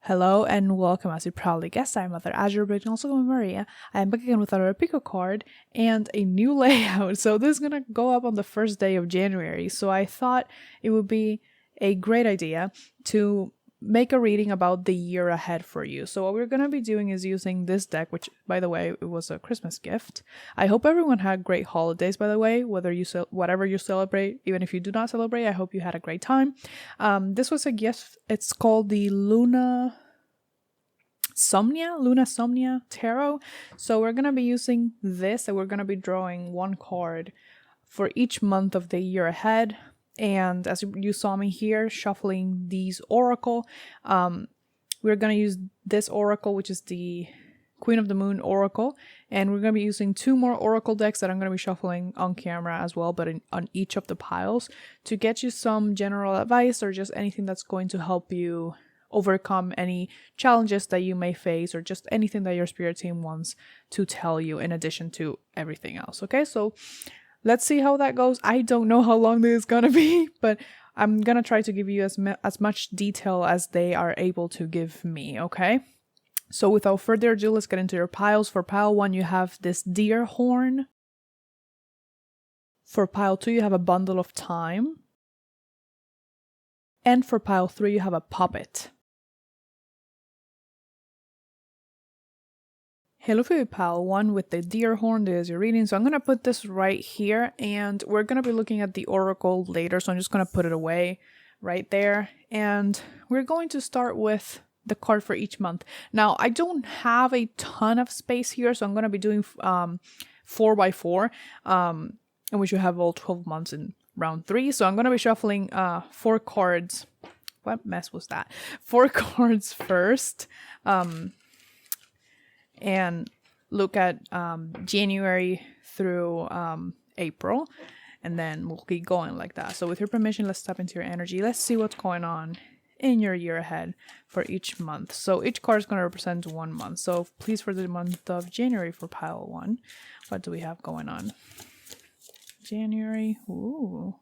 Hello and welcome. As you probably guessed, I'm MotherAzure, but you can also call me Maria. I am back again with another Pico card and a new layout. So this is gonna go up on the first day of January. So I thought it would be a great idea to make a reading about the year ahead for you. So what we're gonna be doing is using this deck, which, by the way, it was a Christmas gift. I hope everyone had great holidays, by the way, whatever you celebrate, even if you do not celebrate. I hope you had a great time. This was a gift. It's called the Luna Somnia Tarot. So we're gonna be using this, and we're gonna be drawing one card for each month of the year ahead. And as you saw me here shuffling these oracle, we're going to use this oracle, which is the Queen of the Moon oracle, and we're going to be using two more oracle decks that I'm going to be shuffling on camera as well, but on each of the piles, to get you some general advice or just anything that's going to help you overcome any challenges that you may face, or just anything that your spirit team wants to tell you in addition to everything else. Okay, so let's see how that goes. I don't know how long this is gonna be, but I'm gonna try to give you as much detail as they are able to give me, okay? So without further ado, let's get into your piles. For pile 1, you have this deer horn. For pile 2, you have a bundle of time. And for pile 3, you have a puppet. Hello for pile 1 with the deer horn. There's your reading. So I'm going to put this right here, and we're going to be looking at the oracle later. So I'm just going to put it away right there. And we're going to start with the card for each month. Now, I don't have a ton of space here, so I'm going to be doing 4x4, in which you have all 12 months in round 3. So I'm going to be shuffling 4 cards. What mess was that? 4 cards first. And look at January through April, and then we'll keep going like that. So with your permission, let's step into your energy. Let's see what's going on in your year ahead for each month. So each card is going to represent one month. So please, for the month of January for pile 1, what do we have going on? January. Ooh.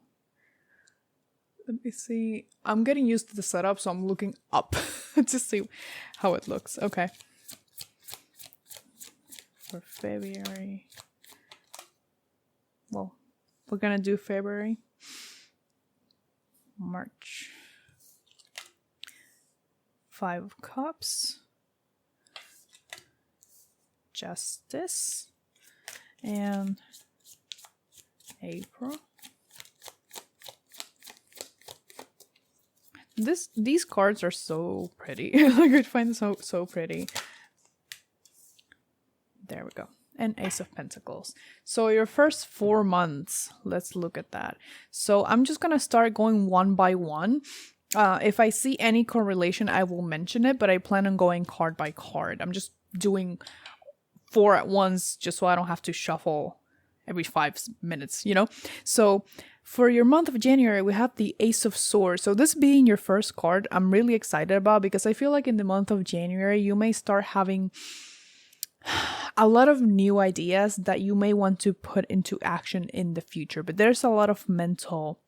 Let me see. I'm getting used to the setup, so I'm looking up to see how it looks. Okay. For February, well, we're gonna do February, March, 5 of Cups, Justice, and April. These cards are so pretty. Like, I find this so pretty. There we go. And Ace of Pentacles. So your first 4 months, let's look at that. So I'm just going to start going one by one. If I see any correlation, I will mention it, but I plan on going card by card. I'm just doing 4 at once, just so I don't have to shuffle every 5 minutes, you know? So for your month of January, we have the Ace of Swords. So this being your first card, I'm really excited about, because I feel like in the month of January, you may start having a lot of new ideas that you may want to put into action in the future, but there's a lot of mental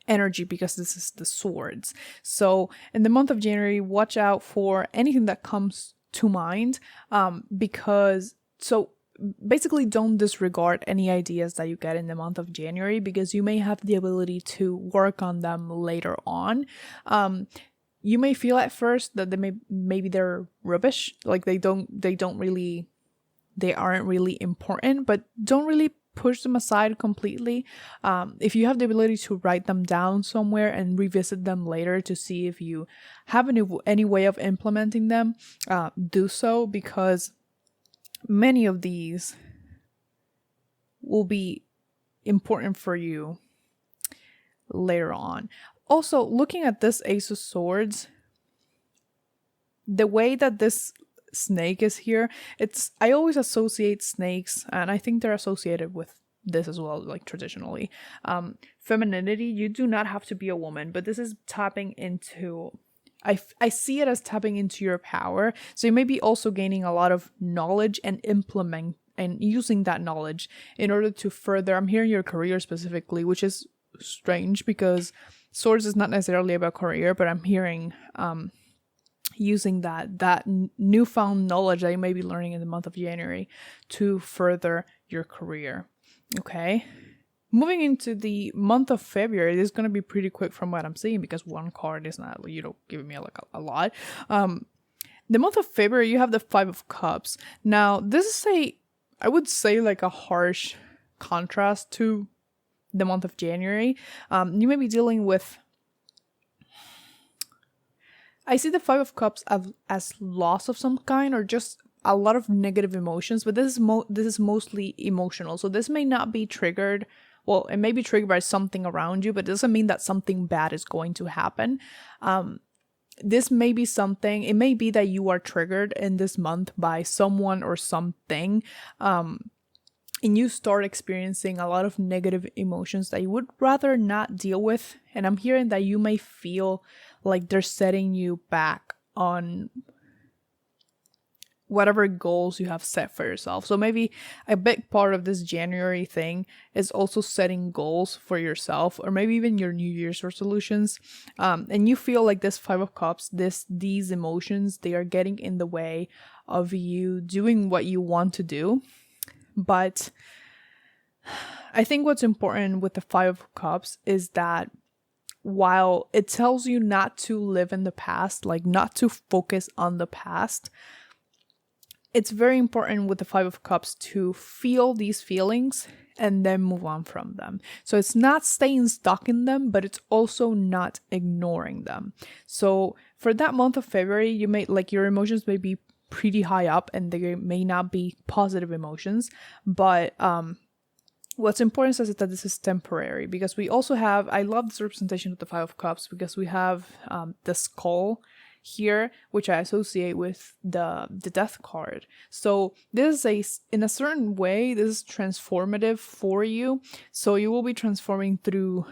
energy because this is the swords. So in the month of January, watch out for anything that comes to mind, because basically don't disregard any ideas that you get in the month of January, because you may have the ability to work on them later on. You may feel at first that maybe they're rubbish, like they aren't really important, but don't really push them aside completely. If you have the ability to write them down somewhere and revisit them later to see if you have any way of implementing them, do so, because many of these will be important for you later on. Also, looking at this Ace of Swords, the way that this snake is here, I always associate snakes, and I think they're associated with this as well, like traditionally. Femininity, you do not have to be a woman, but this is tapping into, I see it as tapping into your power. So you may be also gaining a lot of knowledge and using that knowledge in order to further, I'm hearing your career specifically, which is strange because Swords is not necessarily about career, but I'm hearing using that newfound knowledge that you may be learning in the month of January to further your career. Okay. Moving into the month of February, this is going to be pretty quick from what I'm seeing because one card is not, giving me like a lot. The month of February, you have the Five of Cups. Now, this is I would say like a harsh contrast to the month of January. You may be dealing with, I see the Five of Cups as loss of some kind or just a lot of negative emotions, but this is mostly emotional. So this may not be triggered. Well, it may be triggered by something around you, but it doesn't mean that something bad is going to happen. This may be something, it may be that you are triggered in this month by someone or something, and you start experiencing a lot of negative emotions that you would rather not deal with. And I'm hearing that you may feel like they're setting you back on whatever goals you have set for yourself. So maybe a big part of this January thing is also setting goals for yourself, or maybe even your New Year's resolutions. And you feel like this Five of Cups, these emotions, they are getting in the way of you doing what you want to do. But I think what's important with the Five of Cups is that while it tells you not to live in the past, like not to focus on the past, it's very important with the Five of Cups to feel these feelings and then move on from them. So it's not staying stuck in them, but it's also not ignoring them. So for that month of February, you may, like, your emotions may be pretty high up and they may not be positive emotions, but what's important is that this is temporary, because we also have, I love this representation of the Five of Cups because we have the skull here, which I associate with the death card. So this is in a certain way, this is transformative for you. So you will be transforming through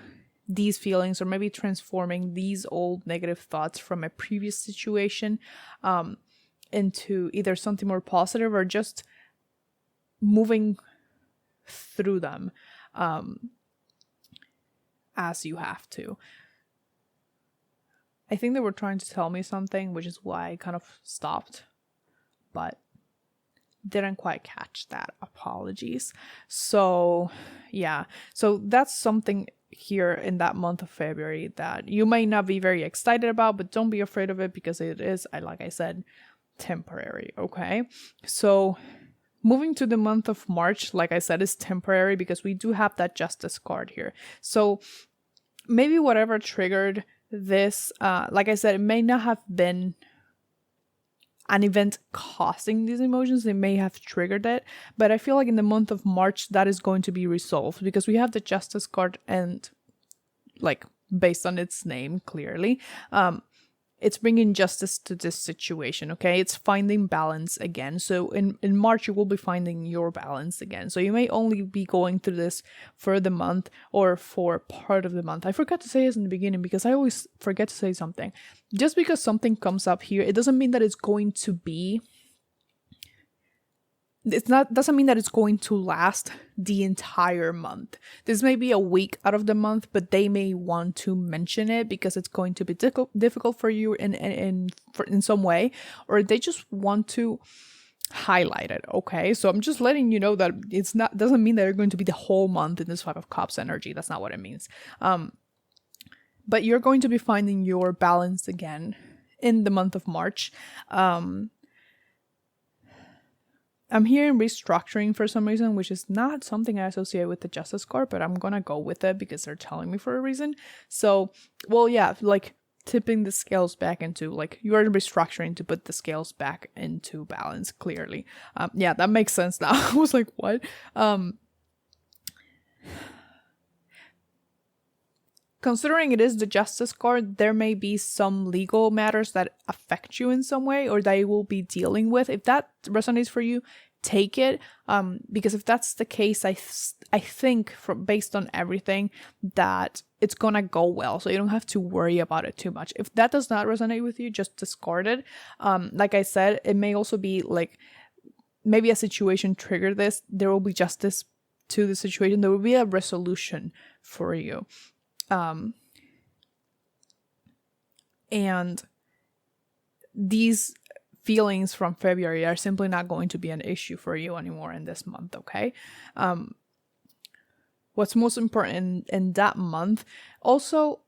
these feelings, or maybe transforming these old negative thoughts from a previous situation into either something more positive, or just moving through them as you have to. I think they were trying to tell me something, which is why I kind of stopped, but didn't quite catch that. Apologies. So yeah, so that's something here in that month of February that you may not be very excited about, but don't be afraid of it, because it is, like I said, temporary. Okay, so moving to the month of March, like I said, is temporary because we do have that Justice card here. So maybe whatever triggered this, like I said, it may not have been an event causing these emotions. It may have triggered it, but I feel like in the month of March that is going to be resolved, because we have the Justice card, and like based on its name, clearly, it's bringing justice to this situation. Okay, it's finding balance again. So in March, you will be finding your balance again. So you may only be going through this for the month or for part of the month. I forgot to say this in the beginning because I always forget to say something. Just because something comes up here, it doesn't mean that it's going to be, doesn't mean that it's going to last the entire month. This may be a week out of the month, but they may want to mention it because it's going to be difficult for you in some way, or they just want to highlight it. Okay, so I'm just letting you know that it's not, doesn't mean that you're going to be the whole month in this Five of Cups energy. That's not what it means. But you're going to be finding your balance again in the month of March. I'm hearing restructuring for some reason, which is not something I associate with the Justice card, but I'm gonna go with it because they're telling me for a reason. So, well, yeah, like tipping the scales back into, like, you are restructuring to put the scales back into balance, clearly. Yeah, that makes sense now. I was like, what? Considering it is the Justice card, there may be some legal matters that affect you in some way, or that you will be dealing with. If that resonates for you, take it. Because if that's the case, I think, based on everything, that it's gonna go well. So you don't have to worry about it too much. If that does not resonate with you, just discard it. Like I said, it may also be like, maybe a situation triggered this. There will be justice to the situation. There will be a resolution for you. And these feelings from February are simply not going to be an issue for you anymore in this month, okay? What's most important in that month, also,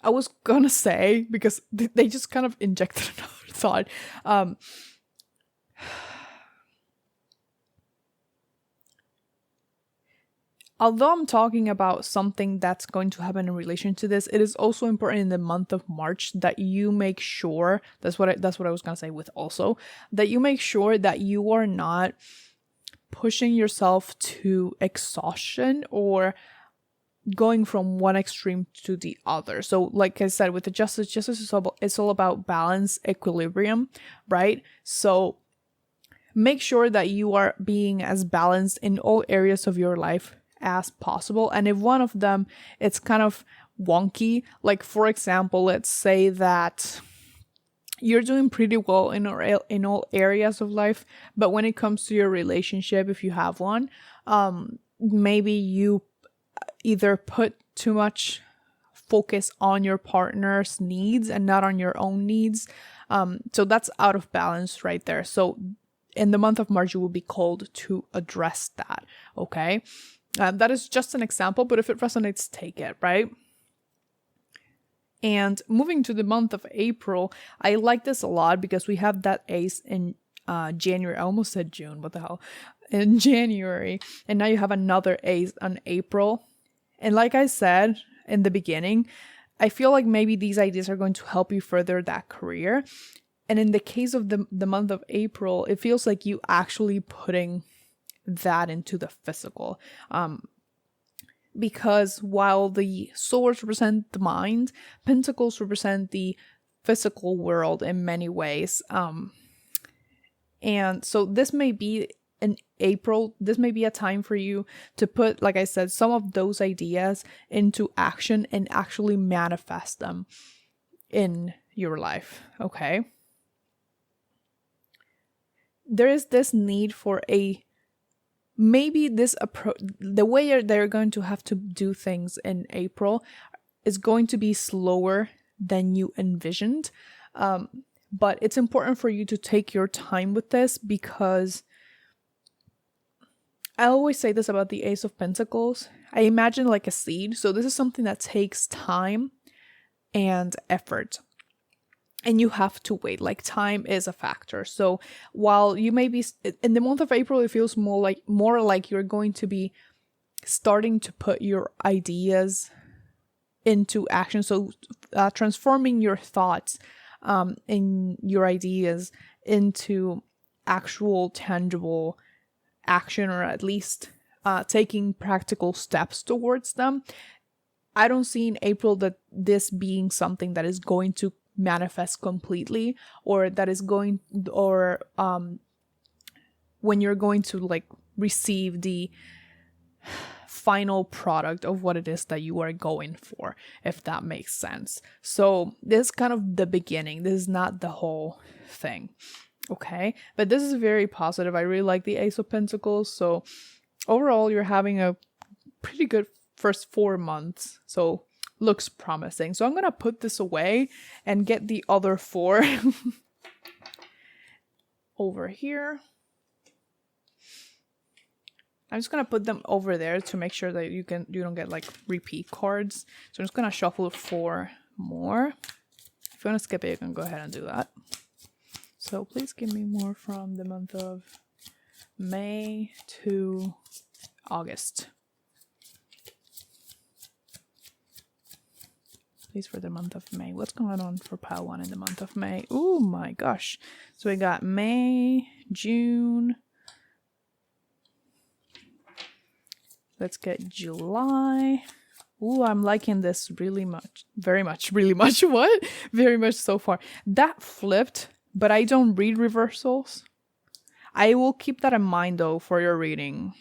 I was gonna say, because they just kind of injected another thought, although I'm talking about something that's going to happen in relation to this, it is also important in the month of March that you make sure, that's what I was going to say with also, that you make sure that you are not pushing yourself to exhaustion or going from one extreme to the other. So like I said, with the justice it's all about balance, equilibrium, right? So make sure that you are being as balanced in all areas of your life as possible. And if one of them it's kind of wonky, like for example, let's say that you're doing pretty well in all areas of life, but when it comes to your relationship, if you have one, maybe you either put too much focus on your partner's needs and not on your own needs. So that's out of balance right there. So in the month of March, you will be called to address that. Okay. That is just an example, but if it resonates, take it, right? And moving to the month of April, I like this a lot because we have that ace in January. I almost said June. What the hell? In January. And now you have another ace on April. And like I said in the beginning, I feel like maybe these ideas are going to help you further that career. And in the case of the month of April, it feels like you actually putting that into the physical. Because while the swords represent the mind, pentacles represent the physical world in many ways. And so this may be in April, this may be a time for you to put, like I said, some of those ideas into action and actually manifest them in your life, okay? There is this need for maybe this approach, the way they're going to have to do things in April is going to be slower than you envisioned. But it's important for you to take your time with this because I always say this about the Ace of Pentacles. I imagine like a seed. So this is something that takes time and effort. And you have to wait, like time is a factor. So while you may be in the month of April, it feels more like you're going to be starting to put your ideas into action. So transforming your thoughts and your ideas into actual tangible action, or at least taking practical steps towards them. I don't see in April that this being something that is going to manifest completely, or that is going, or when you're going to like receive the final product of what it is that you are going for, if that makes sense. So this is kind of the beginning. This is not the whole thing. Okay, but this is very positive. I really like the Ace of Pentacles. So overall, you're having a pretty good first 4 months. So looks promising. So I'm going to put this away and get the other 4 over here. I'm just going to put them over there to make sure that you don't get like repeat cards. So I'm just going to shuffle 4 more. If you want to skip it, you can go ahead and do that. So please give me more from the month of May to August. Please for the month of May. What's going on for pile 1 in the month of May? Oh my gosh. So we got May, June. Let's get July. Ooh, I'm liking this really much. Very much. Really much. What? Very much so far. That flipped, but I don't read reversals. I will keep that in mind though for your reading.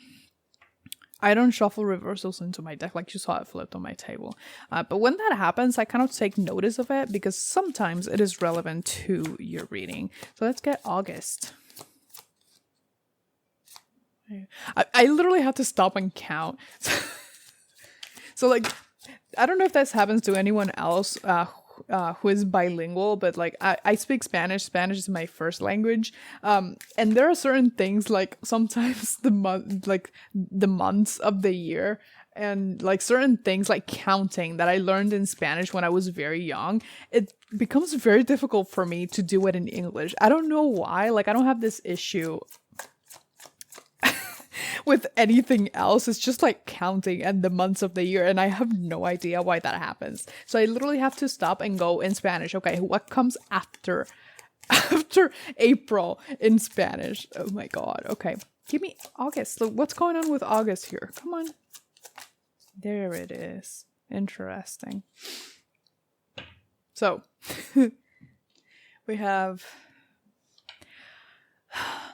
I don't shuffle reversals into my deck like you saw it flipped on my table. But when that happens, I kind of take notice of it because sometimes it is relevant to your reading. So let's get August. I literally had to stop and count. So like I don't know if this happens to anyone else who is bilingual, but like I speak Spanish. Spanish is my first language. And there are certain things like sometimes the months of the year and like certain things like counting that I learned in Spanish when I was very young, it becomes very difficult for me to do it in English. I don't know why. Like I don't have this issue with anything else. It's just like counting and the months of the year, and I have no idea why that happens. So I literally have to stop and go in Spanish. Okay, what comes after April in Spanish? Oh my god. Okay, give me August. So what's going on with August here? Come on. There it is. Interesting. So we have,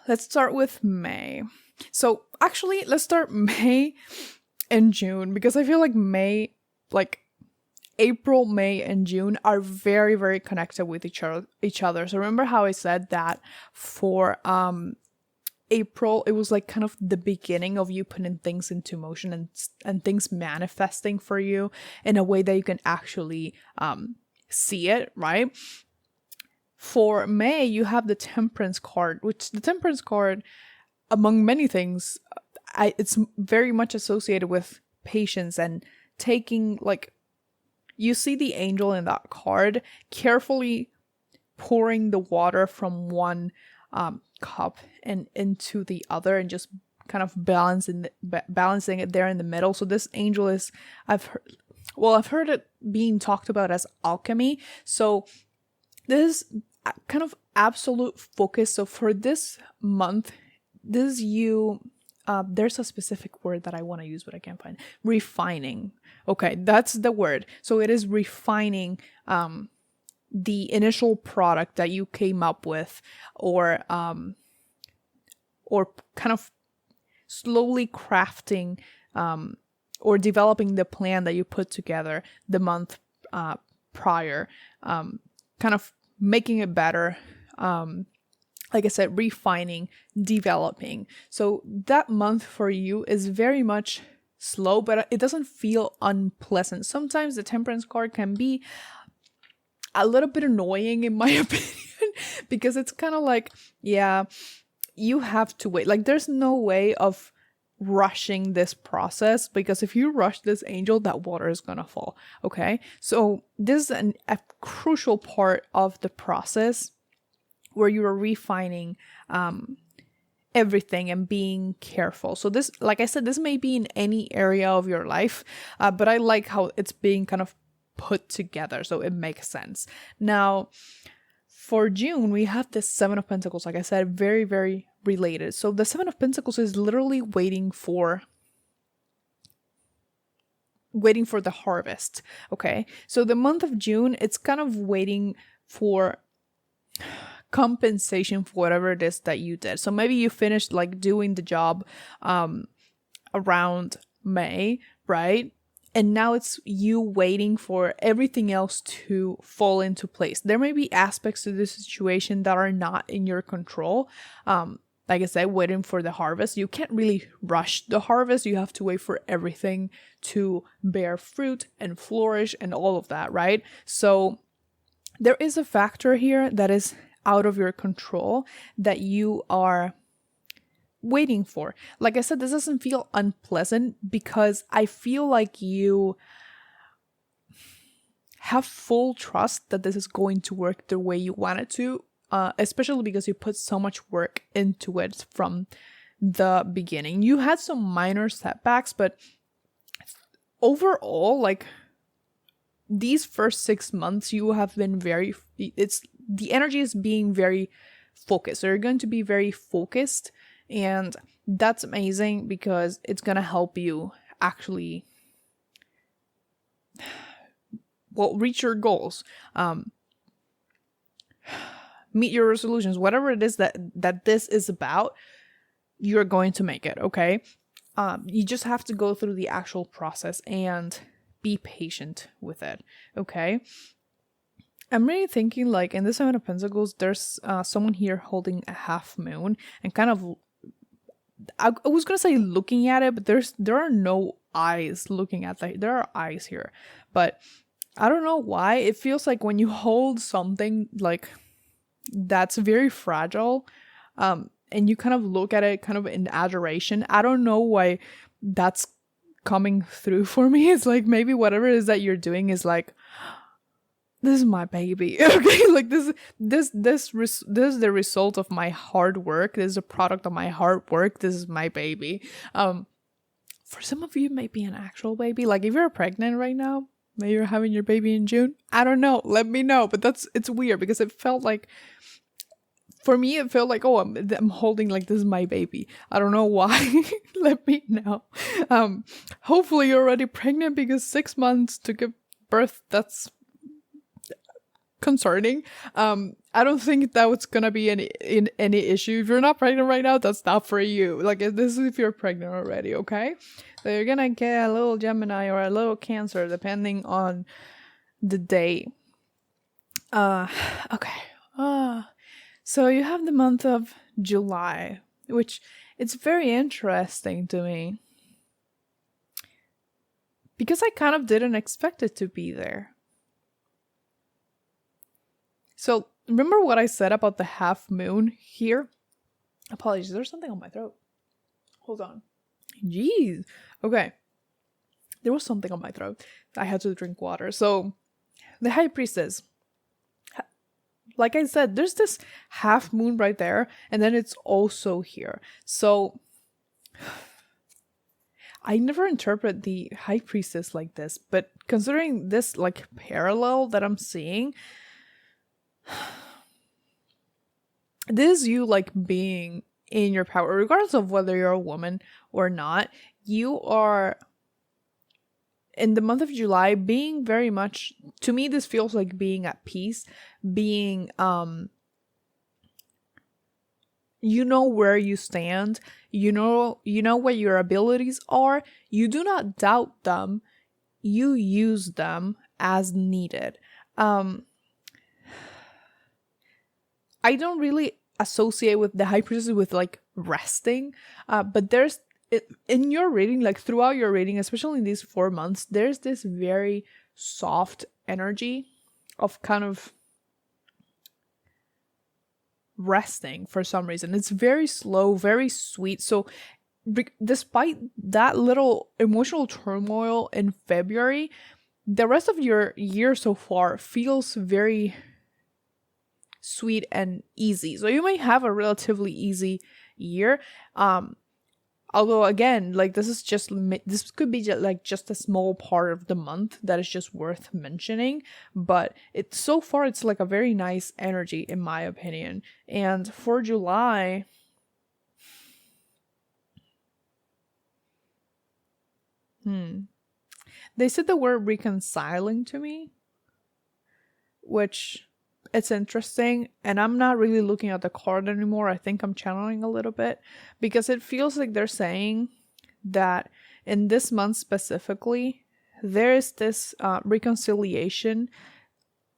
let's start with May. So actually, let's start May and June, because I feel like April, May, and June are very, very connected with each other. So remember how I said that for April, it was like kind of the beginning of you putting things into motion and things manifesting for you in a way that you can actually see it, right? For May, you have the Temperance card, which the Temperance card, among many things, it's very much associated with patience and taking, like, you see the angel in that card carefully pouring the water from one cup and into the other, and just kind of balancing it there in the middle. So this angel is, I've heard it being talked about as alchemy. So this is kind of absolute focus. So for this month, this is you, there's a specific word that I want to use, but I can't find it. Refining. Okay, that's the word. So it is refining the initial product that you came up with, or kind of slowly crafting or developing the plan that you put together the month prior, kind of making it better. Like I said, refining, developing. So that month for you is very much slow, but it doesn't feel unpleasant. Sometimes the Temperance card can be a little bit annoying, in my opinion, because it's kind of like, yeah, you have to wait. Like, there's no way of rushing this process, because if you rush this angel, that water is gonna fall. Okay, so this is a crucial part of the process where you are refining everything and being careful. So this, like I said, this may be in any area of your life, but I like how it's being kind of put together, so it makes sense. Now, for June, we have the Seven of Pentacles. Like I said, very, very related. So the Seven of Pentacles is literally waiting for the harvest. Okay, so the month of June, it's kind of waiting for compensation for whatever it is that you did. So maybe you finished like doing the job around May, right? And now it's you waiting for everything else to fall into place. There may be aspects to this situation that are not in your control. Like I said, waiting for the harvest. You can't really rush the harvest. You have to wait for everything to bear fruit and flourish and all of that, right? So there is a factor here that is out of your control that you are waiting for. Like I said, this doesn't feel unpleasant because I feel like you have full trust that this is going to work the way you want it to, especially because you put so much work into it from the beginning. You had some minor setbacks, but overall, like, these first 6 months, you have been the energy is being very focused. So you're going to be very focused, and that's amazing because it's going to help you actually, well, reach your goals, meet your resolutions, whatever it is that this is about, you're going to make it, okay? You just have to go through the actual process and be patient with it, okay? I'm really thinking, like, in the Seven of Pentacles, there's someone here holding a half moon and kind of, I was gonna say looking at it, but there are no eyes looking at there are eyes here, but I don't know why it feels like when you hold something like that's very fragile, and you kind of look at it kind of in adoration. I don't know why that's coming through for me. It's like maybe whatever it is that you're doing is like, this is my baby. Okay, like this is the result of my hard work. This is a product of my hard work. This is my baby. For some of you, it might be an actual baby. Like if you're pregnant right now, maybe you're having your baby in June. I don't know. Let me know. But it's weird because it felt like, for me, it felt like, oh, I'm holding like this is my baby. I don't know why. Let me know. Hopefully you're already pregnant, because 6 months to give birth, that's concerning. I don't think that was gonna be any issue. If you're not pregnant right now, that's not for you. Like this is if you're pregnant already, okay? So you're gonna get a little Gemini or a little Cancer depending on the day. Okay. So you have the month of July, which it's very interesting to me, because I kind of didn't expect it to be there. So remember what I said about the half moon here? Apologies, there's something on my throat. Hold on. Jeez. Okay. There was something on my throat. I had to drink water. So the High Priestess. Like I said, there's this half moon right there, and then it's also here. So I never interpret the High Priestess like this, but considering this like parallel that I'm seeing, this is you like being in your power, regardless of whether you're a woman or not. You are, in the month of July, being very much, to me, this feels like being at peace, being, you know where you stand, you know what your abilities are, you do not doubt them, you use them as needed. I don't really associate with the High Priestess with like resting, but there's in your reading, like throughout your reading, especially in these 4 months, there's this very soft energy of kind of resting for some reason. It's very slow, very sweet. So despite that little emotional turmoil in February, the rest of your year so far feels very sweet and easy. So you may have a relatively easy year. Although again, like this could be just a small part of the month that is just worth mentioning, but so far it's like a very nice energy in my opinion. And for July, they said the word reconciling to me, which it's interesting, and I'm not really looking at the card anymore. I think I'm channeling a little bit, because it feels like they're saying that in this month specifically, there is this reconciliation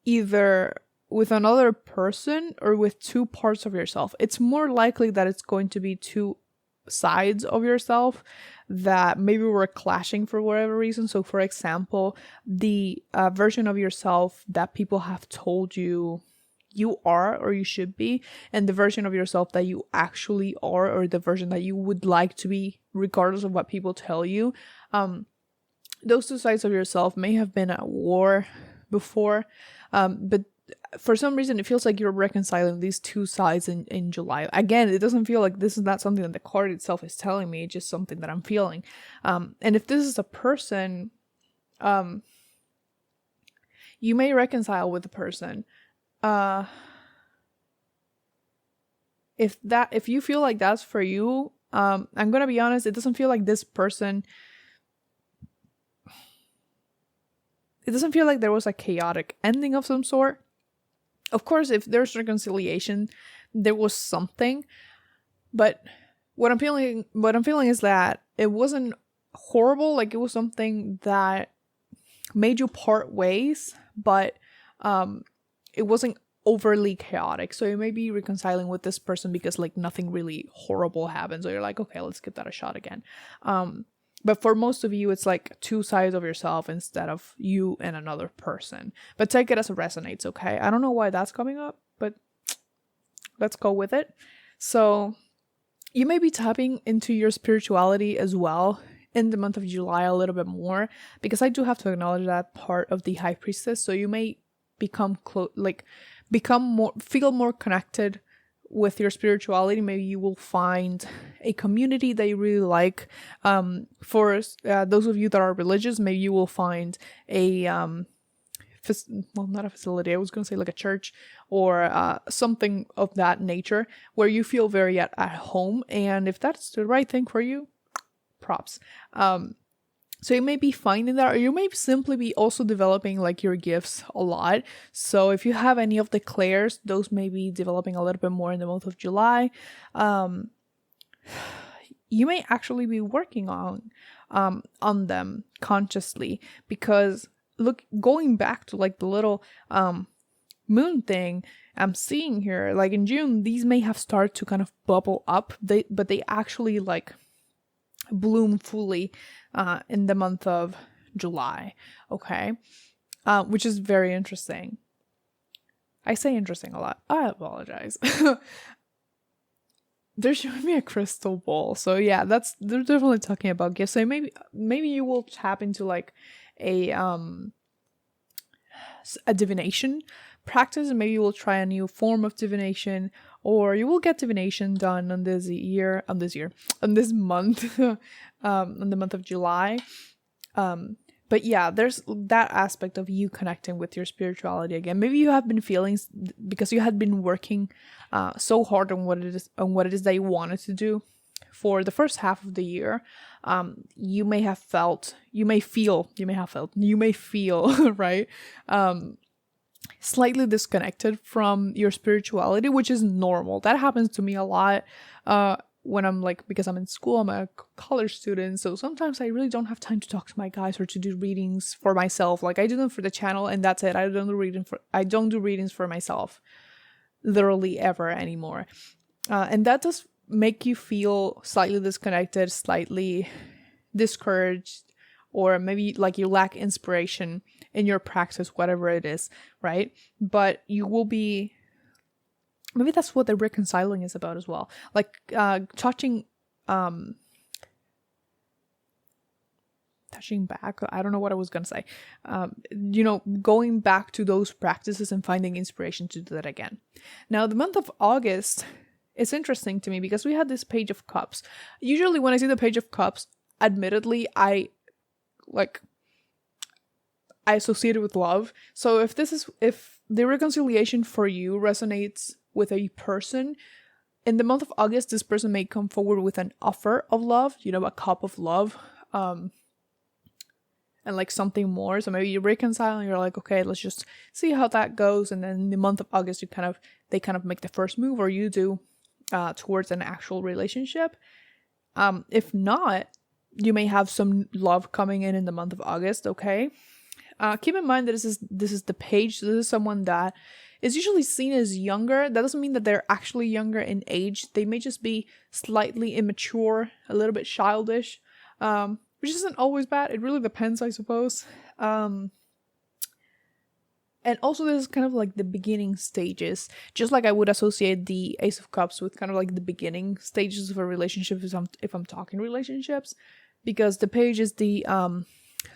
either with another person or with two parts of yourself. It's more likely that it's going to be two sides of yourself that maybe were clashing for whatever reason. So for example, the version of yourself that people have told you are or you should be, and the version of yourself that you actually are, or the version that you would like to be regardless of what people tell you. Those two sides of yourself may have been at war before, but for some reason it feels like you're reconciling these two sides in July. Again, it doesn't feel like this is not something that the card itself is telling me, it's just something that I'm feeling. And if this is a person, you may reconcile with the person. If you feel like that's for you, I'm gonna be honest, it doesn't feel like this person, it doesn't feel like there was a chaotic ending of some sort. Of course, if there's reconciliation, there was something, but what I'm feeling is that it wasn't horrible. Like it was something that made you part ways, but it wasn't overly chaotic. So you may be reconciling with this person because like nothing really horrible happened. So you're like, okay, let's give that a shot again. But for most of you, it's like two sides of yourself instead of you and another person. But take it as it resonates, okay? I don't know why that's coming up, but let's go with it. So you may be tapping into your spirituality as well in the month of July a little bit more, because I do have to acknowledge that part of the High Priestess. So you may become feel more connected with your spirituality. Maybe you will find a community that you really like. For those of you that are religious, maybe you will find a not a facility, I was going to say like a church or something of that nature where you feel very at home. And if that's the right thing for you, props. So you may be finding that, or you may simply be also developing like your gifts a lot. So if you have any of the clairs, those may be developing a little bit more in the month of July. You may actually be working on them consciously, because look, going back to like the little moon thing I'm seeing here, like in June, these may have started to kind of bubble up, but they actually like bloom fully in the month of July, okay? Which is very interesting. I say interesting a lot. I apologize. They're showing me a crystal ball. So yeah, they're definitely talking about gifts. So maybe you will tap into like a divination practice, and maybe you will try a new form of divination, or you will get divination done on this month, on the month of July. But yeah, there's that aspect of you connecting with your spirituality again. Maybe you have been feeling, because you had been working so hard on what it is that you wanted to do for the first half of the year. You may feel right, slightly disconnected from your spirituality, which is normal. That happens to me a lot when I'm like, because I'm in school, I'm a college student, so sometimes I really don't have time to talk to my guys or to do readings for myself. Like I do them for the channel and that's it. I don't do readings for myself literally ever anymore. And that does make you feel slightly disconnected, slightly discouraged, or maybe like you lack inspiration in your practice, whatever it is, right? But you will be, maybe that's what the reconciling is about as well. Like touching back, I don't know what I was gonna say. Going back to those practices and finding inspiration to do that again. Now, the month of August, it's interesting to me because we had this Page of Cups. Usually when I see the Page of Cups, admittedly, I associate it with love. So if the reconciliation for you resonates with a person, in the month of August, this person may come forward with an offer of love, a cup of love, and like something more. So maybe you reconcile and you're like, okay, let's just see how that goes. And then in the month of August, they kind of make the first move, or you do, towards an actual relationship. If not, you may have some love coming in the month of August, okay? Keep in mind that this is the page. So this is someone that is usually seen as younger. That doesn't mean that they're actually younger in age. They may just be slightly immature, a little bit childish, which isn't always bad. It really depends, I suppose. And also this is kind of like the beginning stages. Just like I would associate the Ace of Cups with kind of like the beginning stages of a relationship if I'm talking relationships. Because the page is the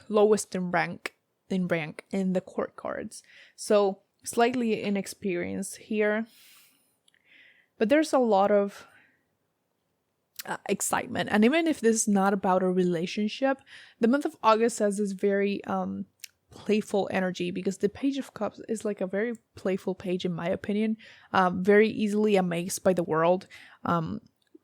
lowest in rank in the court cards. So slightly inexperienced here. But there's a lot of excitement. And even if this is not about a relationship, the month of August has this very playful energy, because the Page of Cups is like a very playful page in my opinion. Very easily amazed by the world.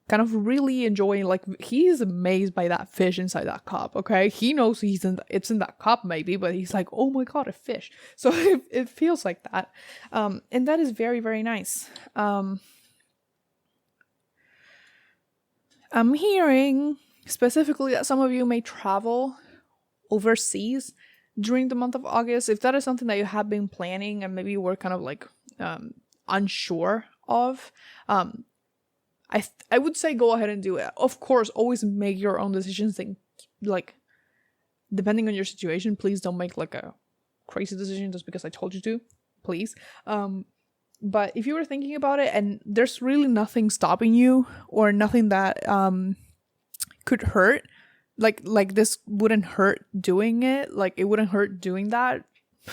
Kind of really enjoying, like he is amazed by that fish inside that cup, okay? He knows it's in that cup maybe, but he's like, oh my god, a fish. So it feels like that. And that is very, very nice. I'm hearing specifically that some of you may travel overseas during the month of August. If that is something that you have been planning and maybe you were kind of like unsure of, I would say go ahead and do it. Of course, always make your own decisions and like, depending on your situation, please don't make like a crazy decision just because I told you to, please. But if you were thinking about it and there's really nothing stopping you or nothing that could hurt, like this wouldn't hurt doing it, like it wouldn't hurt doing that.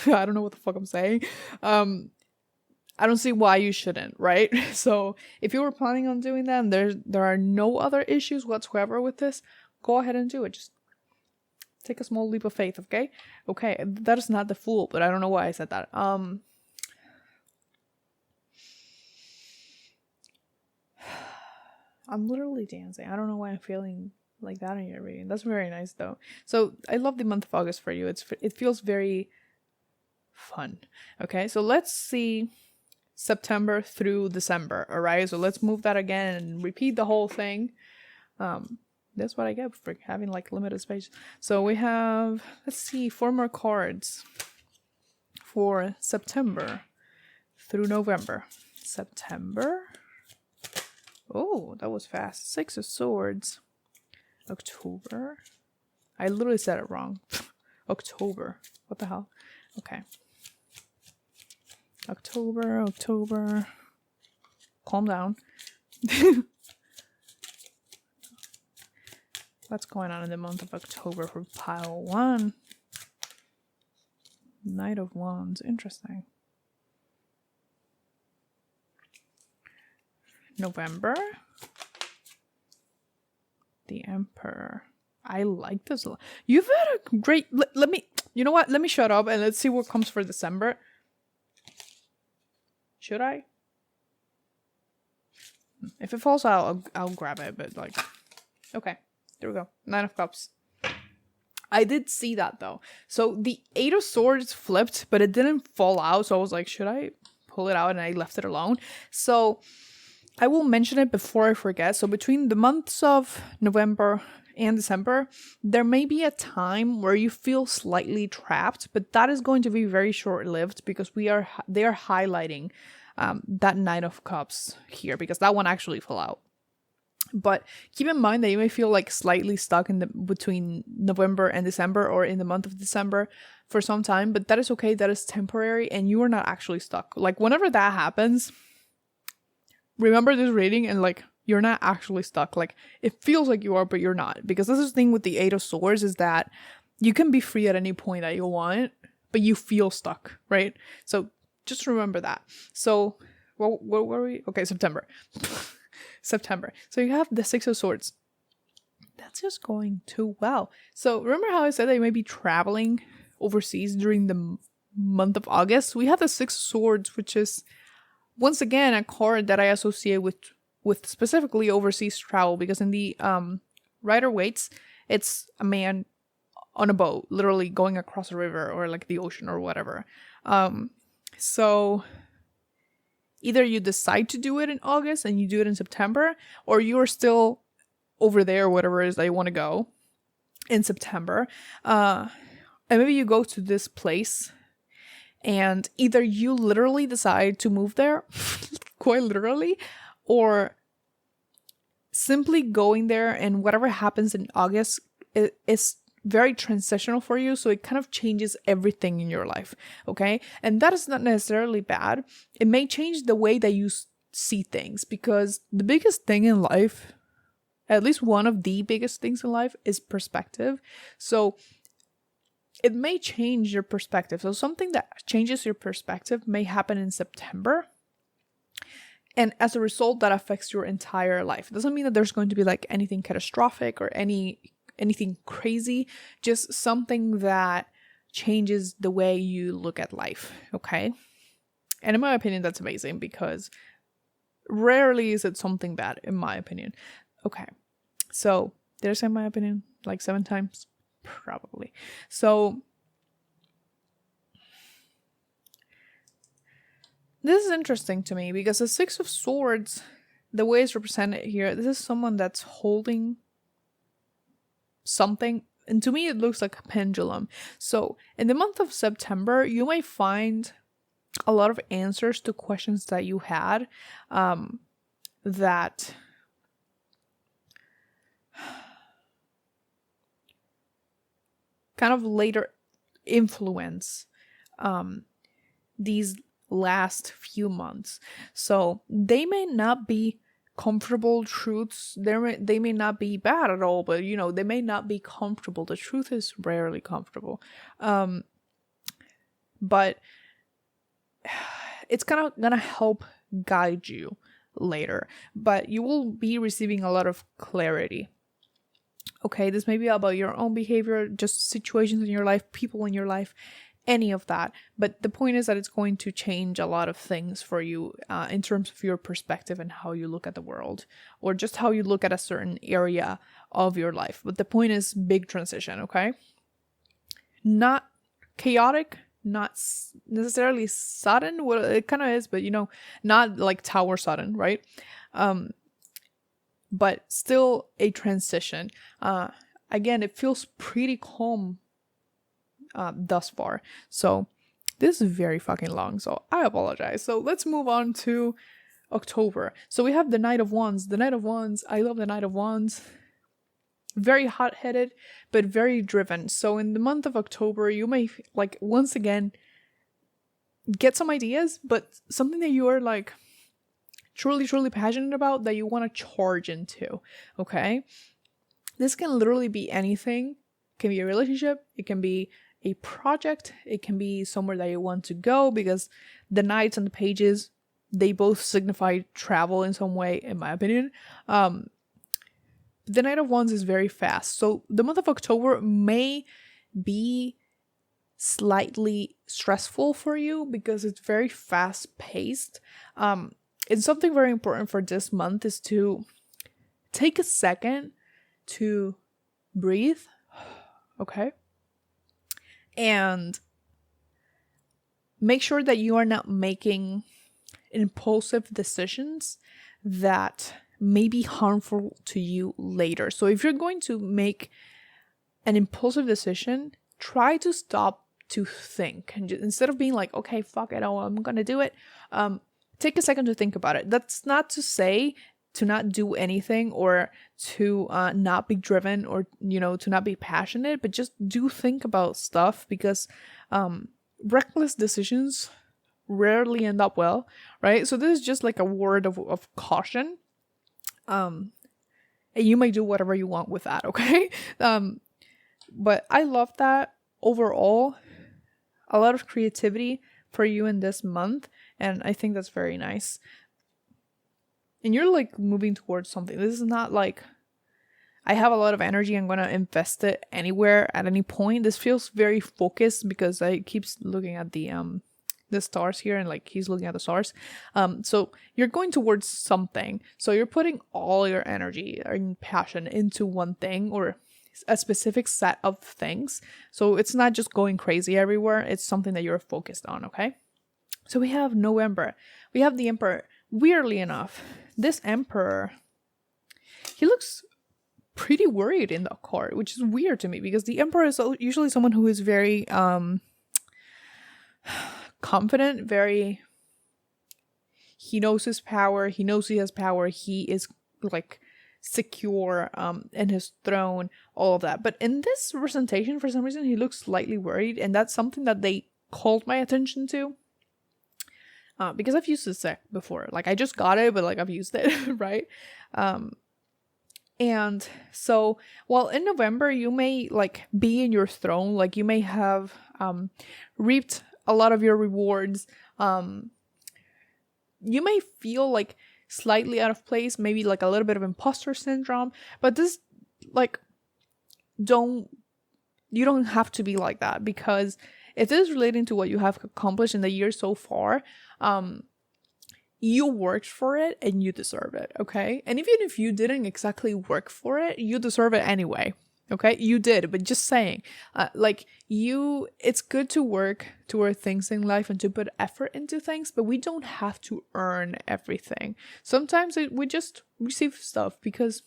I don't know what the fuck I'm saying. I don't see why you shouldn't, right? So if you were planning on doing that and there are no other issues whatsoever with this, go ahead and do it. Just take a small leap of faith, okay? Okay, that is not the Fool, but I don't know why I said that. I'm literally dancing. I don't know why I'm feeling like that in your reading. That's very nice though. So I love the month of August for you. It feels very fun. Okay, so let's see September through December. All right, so let's move that again and repeat the whole thing. That's what I get for having like limited space. So we have, let's see, 4 more cards for September through November. September. Oh, that was fast. 6 of Swords. October. I literally said it wrong. October. What the hell? Okay. October. Calm down. What's going on in the month of October for pile 1? Knight of Wands. Interesting. November. The Emperor. I like this. You've had a great... Let me... You know what? Let me shut up and let's see what comes for December. Should I? If it falls out, I'll grab it, but like... Okay. There we go. 9 of Cups. I did see that though. So the 8 of Swords flipped, but it didn't fall out. So I was like, should I pull it out? And I left it alone. So I will mention it before I forget. So between the months of November and December, there may be a time where you feel slightly trapped, but that is going to be very short-lived because they are highlighting that 9 of Cups here because that one actually fell out. But keep in mind that you may feel like slightly stuck in between November and December or in the month of December for some time, but that is okay. That is temporary and you are not actually stuck. Like whenever that happens, remember this reading and like you're not actually stuck. Like it feels like you are, but you're not. Because this is the thing with the 8 of Swords is that you can be free at any point that you want, but you feel stuck, right? So just remember that. So what were we? Okay, September. September. So you have the 6 of Swords. That's just going too well. So remember how I said that you may be traveling overseas during the month of August? We have the 6 of Swords, which is once again a card that I associate with specifically overseas travel because in the Rider-Waite, it's a man on a boat, literally going across a river or like the ocean or whatever. So either you decide to do it in August and you do it in September, or you are still over there, whatever it is that you want to go in September. And maybe you go to this place and either you literally decide to move there, quite literally, or simply going there and whatever happens in August is very transitional for you, so it kind of changes everything in your life, okay? And that is not necessarily bad. It may change the way that you see things because the biggest thing in life, at least one of the biggest things in life, is perspective. So it may change your perspective. So something that changes your perspective may happen in September, and as a result, that affects your entire life. It doesn't mean that there's going to be like anything catastrophic or anything crazy, just something that changes the way you look at life, okay? And in my opinion, that's amazing because rarely is it something bad, in my opinion. Okay, so did I say my opinion like 7 times? Probably. So this is interesting to me because the 6 of Swords, the way it's represented here, this is someone that's holding something, and to me it looks like a pendulum. So in the month of September, you may find a lot of answers to questions that you had that kind of later influence these last few months. So they may not be comfortable truths. They may not be bad at all, but they may not be comfortable. The truth is rarely comfortable. But it's kind of gonna help guide you later. But you will be receiving a lot of clarity. Okay, this may be about your own behavior, just situations in your life, people in your life, any of that. But the point is that it's going to change a lot of things for you in terms of your perspective and how you look at the world, or just how you look at a certain area of your life. But the point is big transition, okay? Not chaotic, not necessarily sudden. Well, it kind of is, but not like tower sudden, right? But still a transition. Again, it feels pretty calm thus far. So this is very fucking long, so I apologize. So let's move on to October. So we have the Knight of Wands. The Knight of Wands, I love the Knight of Wands. Very hot-headed, but very driven. So in the month of October, you may, like, once again, get some ideas, but something that you are, like, truly, truly passionate about that you want to charge into, okay? This can literally be anything. It can be a relationship. It can be a project. It can be somewhere that you want to go, because the knights and the pages, they both signify travel in some way, in my opinion. The Knight of Wands is very fast. So the month of October may be slightly stressful for you because it's very fast paced. And something very important for this month is to take a second to breathe, okay? And make sure that you are not making impulsive decisions that may be harmful to you later. So if you're going to make an impulsive decision, try to stop to think. And instead of being like, okay, fuck it, oh, I'm gonna do it, take a second to think about it. That's not to say to not do anything, or to not be driven, or to not be passionate, but just do think about stuff, because reckless decisions rarely end up well, right? So this is just like a word of caution. And you may do whatever you want with that, okay? But I love that overall. A lot of creativity for you in this month, and I think that's very nice. And you're like moving towards something. This is not like I have a lot of energy, I'm gonna invest it anywhere at any point. This feels very focused because I keep looking at the stars here, and like he's looking at the stars. So you're going towards something. So you're putting all your energy and passion into one thing, or a specific set of things. So it's not just going crazy everywhere. It's something that you're focused on, okay? So we have November. We have the Emperor. Weirdly enough, this Emperor, he looks pretty worried in the card, which is weird to me, because the Emperor is usually someone who is very confident, he knows his power, he knows he has power, he is like secure in his throne, all of that. But in this representation, for some reason, he looks slightly worried, and that's something that they called my attention to. Because I've used this deck before. Like, I just got it, but like I've used it, right? And so, well, in November, you may like be in your throne, like you may have reaped a lot of your rewards. You may feel like slightly out of place, maybe like a little bit of imposter syndrome, but this, like, you don't have to be like that, because if this is relating to what you have accomplished in the year so far, you worked for it and you deserve it, okay? And even if you didn't exactly work for it, you deserve it anyway, okay? You did, but just saying, it's good to work toward things in life and to put effort into things, but we don't have to earn everything. Sometimes we just receive stuff because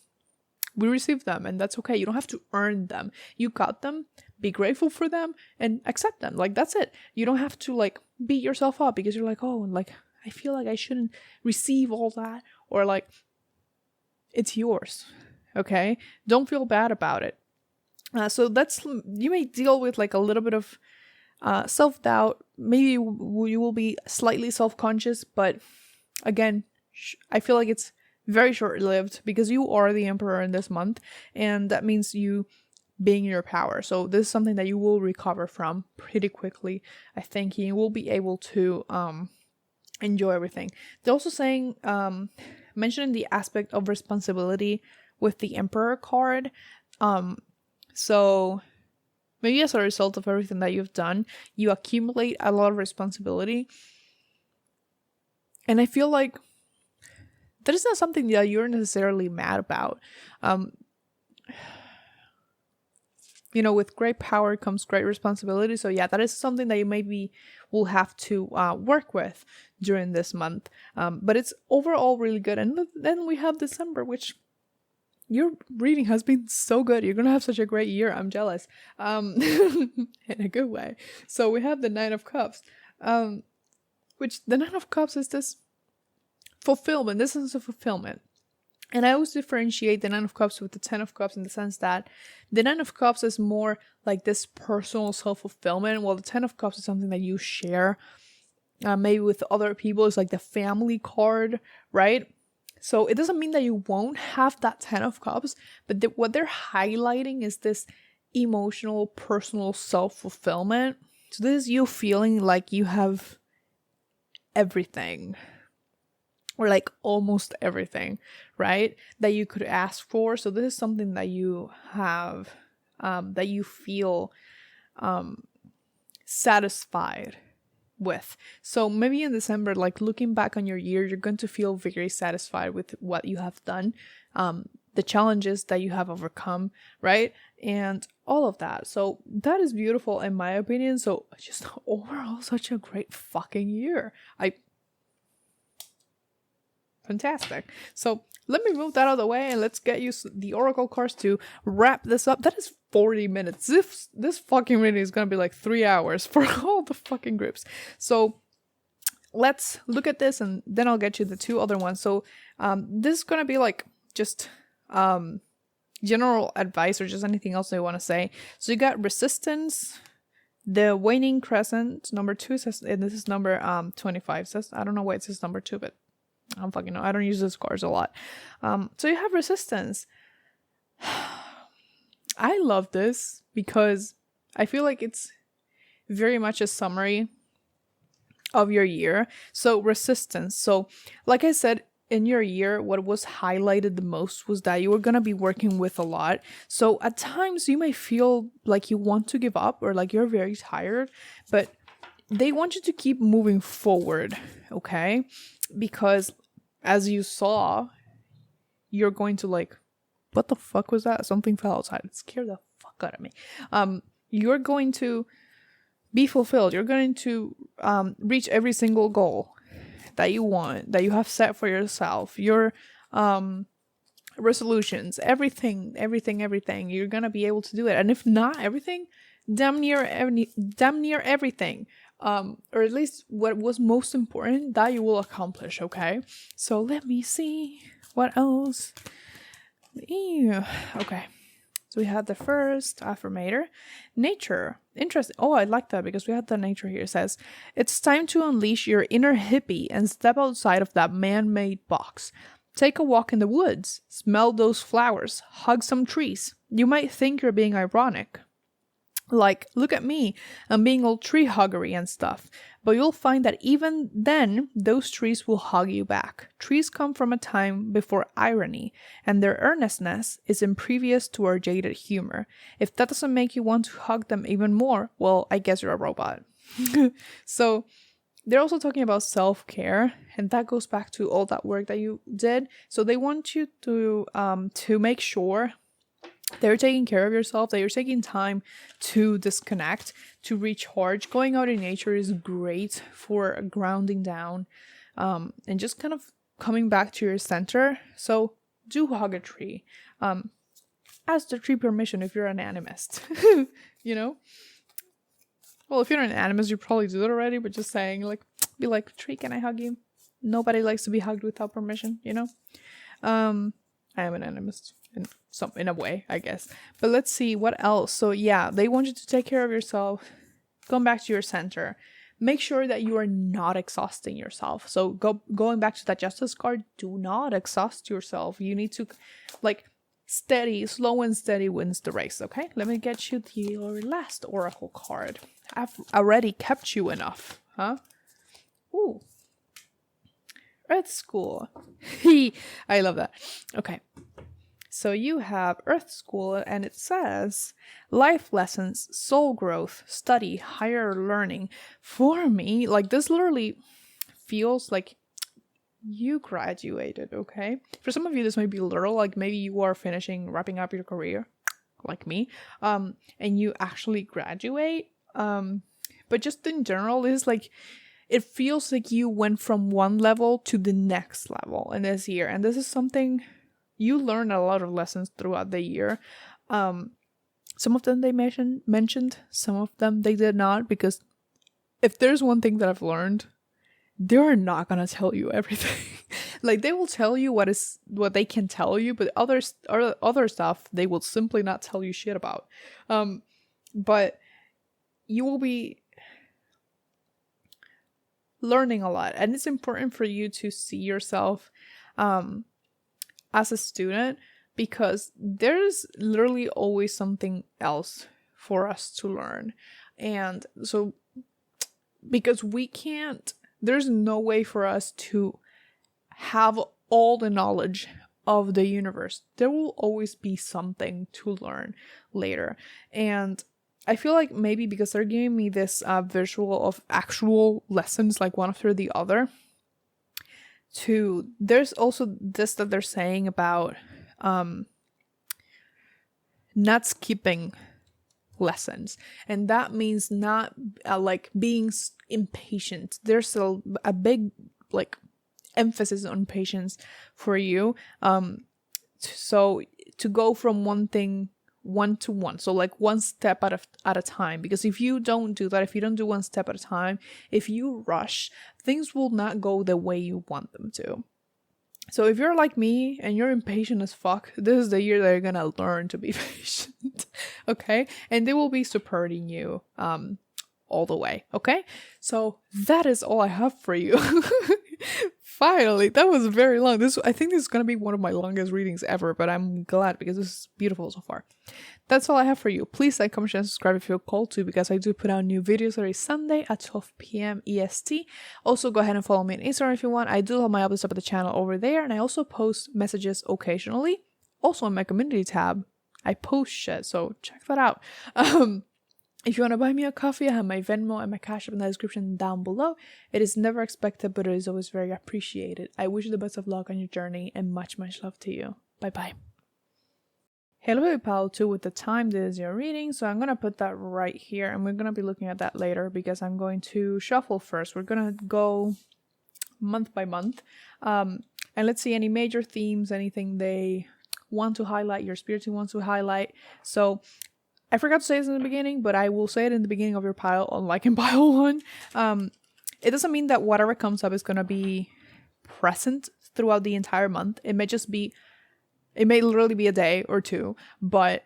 we receive them, and that's okay. You don't have to earn them. You got them, be grateful for them, and accept them. Like, that's it. You don't have to like beat yourself up because you're like, oh, like I feel like I shouldn't receive all that, or like, it's yours, okay? Don't feel bad about it. So that's, you may deal with like a little bit of self-doubt. Maybe you will be slightly self-conscious, but again, I feel like it's very short-lived because you are the emperor in this month, and that means you being in your power. So this is something that you will recover from pretty quickly. I think you will be able to enjoy everything. They're also saying, mentioning the aspect of responsibility with the emperor card. So maybe as a result of everything that you've done, you accumulate a lot of responsibility. And I feel like that is not something that you're necessarily mad about. With great power comes great responsibility. So yeah, that is something that you maybe will have to work with during this month. But it's overall really good. And then we have December, which your reading has been so good. You're going to have such a great year. I'm jealous. In a good way. So we have the Nine of Cups, which the Nine of Cups is this fulfillment. This is a fulfillment. And I always differentiate the Nine of Cups with the Ten of Cups in the sense that the Nine of Cups is more like this personal self-fulfillment, while the Ten of Cups is something that you share maybe with other people. It's like the family card, right? So it doesn't mean that you won't have that Ten of Cups, but what they're highlighting is this emotional, personal self-fulfillment. So this is you feeling like you have everything, or like almost everything, right, that you could ask for. So this is something that you have, that you feel satisfied with. So maybe in December, like looking back on your year, you're going to feel very satisfied with what you have done, the challenges that you have overcome, right, and all of that. So that is beautiful in my opinion. So just overall, such a great fucking year. Fantastic. So let me move that out of the way and let's get you the Oracle cards to wrap this up. That is 40 minutes. This fucking reading is gonna be like 3 hours for all the fucking groups. So let's look at this and then I'll get you the two other ones. So this is gonna be like just general advice or just anything else they want to say. So you got Resistance, the Waning Crescent, number 2 says, and this is number 25 says, I don't know why it says number 2, but I don't fucking know. I don't use those cards a lot. So you have Resistance. I love this because I feel like it's very much a summary of your year. So Resistance. So like I said, in your year, what was highlighted the most was that you were going to be working with a lot. So at times you may feel like you want to give up or like you're very tired, but they want you to keep moving forward, okay? Because as you saw, you're going to like, what the fuck was that? Something fell outside. It scared the fuck out of me. You're going to be fulfilled. You're going to reach every single goal that you want, that you have set for yourself. Your resolutions, everything. You're gonna be able to do it. And if not everything, damn near everything. Or at least what was most important that you will accomplish, okay? So let me see what else. Okay. So we had the first affirmator, nature. Interesting. Oh, I like that because we had the nature here. It says, it's time to unleash your inner hippie and step outside of that man-made box. Take a walk in the woods, smell those flowers, hug some trees. You might think you're being ironic. Like, look at me, I'm being all tree huggery and stuff. But you'll find that even then, those trees will hug you back. Trees come from a time before irony, and their earnestness is impervious to our jaded humor. If that doesn't make you want to hug them even more, well, I guess you're a robot. So, they're also talking about self-care, and that goes back to all that work that you did. So they want you to make sure they're taking care of yourself, that you're taking time to disconnect, to recharge. Going out in nature is great for grounding down and just kind of coming back to your center. So do hug a tree. Ask the tree permission if you're an animist, you know? Well, if you're an animist, you probably do that already, but just saying, like, be like, tree, can I hug you? Nobody likes to be hugged without permission, you know? I am an animist in a way, I guess. But let's see what else. So yeah, they want you to take care of yourself. Going back to your center. Make sure that you are not exhausting yourself. So going back to that justice card, do not exhaust yourself. You need to slow and steady wins the race. Okay, let me get you your last oracle card. I've already kept you enough, huh? Ooh, Earth School. I love that. Okay. So you have Earth School, and it says life lessons, soul growth, study, higher learning. For me, like this literally feels like you graduated, okay? For some of you, this might be literal, like maybe you are wrapping up your career, like me, and you actually graduate. But just in general, it's like, it feels like you went from one level to the next level in this year. And this is something you learn a lot of lessons throughout the year. Some of them they mentioned, some of them they did not, because if there's one thing that I've learned, they're not gonna tell you everything. Like they will tell you what they can tell you, but other stuff they will simply not tell you shit about. But you will be learning a lot, and it's important for you to see yourself as a student, because there's literally always something else for us to learn. And so because there's no way for us to have all the knowledge of the universe. There will always be something to learn later. And I feel like maybe because they're giving me this visual of actual lessons, like one after the other, there's also this that they're saying about not skipping lessons, and that means not like being impatient. There's a big like emphasis on patience for you, so to go from one to one, so like one step at a time. Because if you don't do that, if you don't do one step at a time, if you rush, things will not go the way you want them to. So if you're like me and you're impatient as fuck, this is the year that you're gonna learn to be patient. Okay? And they will be supporting you all the way. Okay? So that is all I have for you. Finally, that was very long. I think this is going to be one of my longest readings ever, but I'm glad because this is beautiful so far. That's all I have for you. Please like, comment, share, and subscribe if you're called to, because I do put out new videos every Sunday at 12 p.m. EST. Also, go ahead and follow me on Instagram if you want. I do have my updates up at the channel over there, and I also post messages occasionally. Also, on my community tab, I post shit, so check that out. If you want to buy me a coffee, I have my Venmo and my Cash App in the description down below. It is never expected, but it is always very appreciated. I wish you the best of luck on your journey, and much, much love to you. Bye-bye. Hello, baby pal, too, with the time this is your reading, so I'm going to put that right here, and we're going to be looking at that later because I'm going to shuffle first. We're going to go month by month, and let's see any major themes, anything they want to highlight, your spirit team wants to highlight. So I forgot to say this in the beginning, but I will say it in the beginning of your pile, unlike in pile 1. It doesn't mean that whatever comes up is going to be present throughout the entire month. It may literally be a day or two, but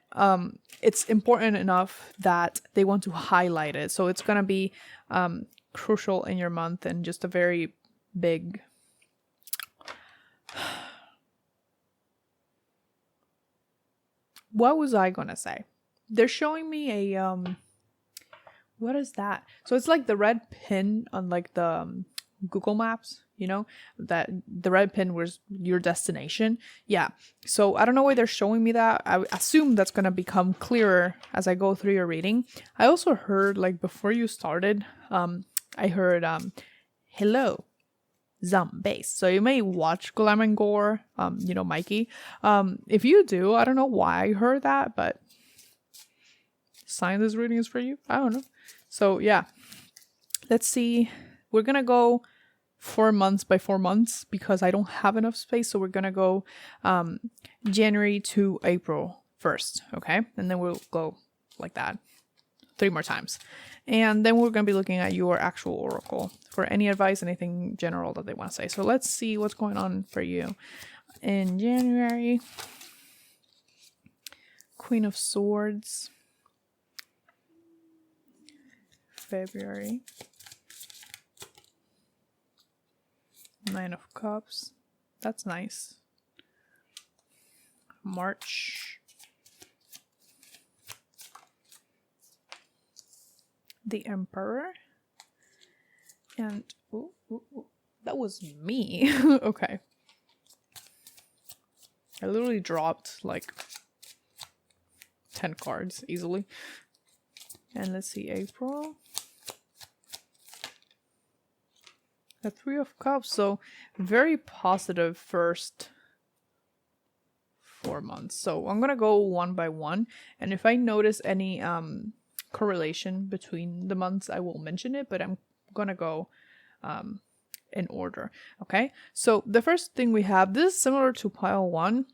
it's important enough that they want to highlight it. So it's going to be crucial in your month, and just a very big... What was I going to say? They're showing me a, what is that? So it's like the red pin on like the Google Maps, you know, that the red pin was your destination. Yeah. So I don't know why they're showing me that. I assume that's going to become clearer as I go through your reading. I also heard, like, before you started, I heard, hello, zombies. So you may watch Glam and Gore, you know, Mikey. If you do, I don't know why I heard that, but sign this reading is for you. I don't know. So yeah, let's see. We're gonna go 4 months by 4 months because I don't have enough space. So we're gonna go January to April 1st. Okay, and then we'll go like that 3 more times, and then we're gonna be looking at your actual oracle for any advice, anything general that they want to say. So let's see what's going on for you In January, Queen of Swords. February, Nine of Cups. That's nice. March, the Emperor. And that was me. Okay. I literally dropped like 10 cards easily. And let's see, April. The Three of Cups. So very positive first 4 months. So I'm gonna go one by one. And if I notice any correlation between the months, I will mention it, but I'm gonna go in order. Okay, so the first thing we have, this is similar to pile one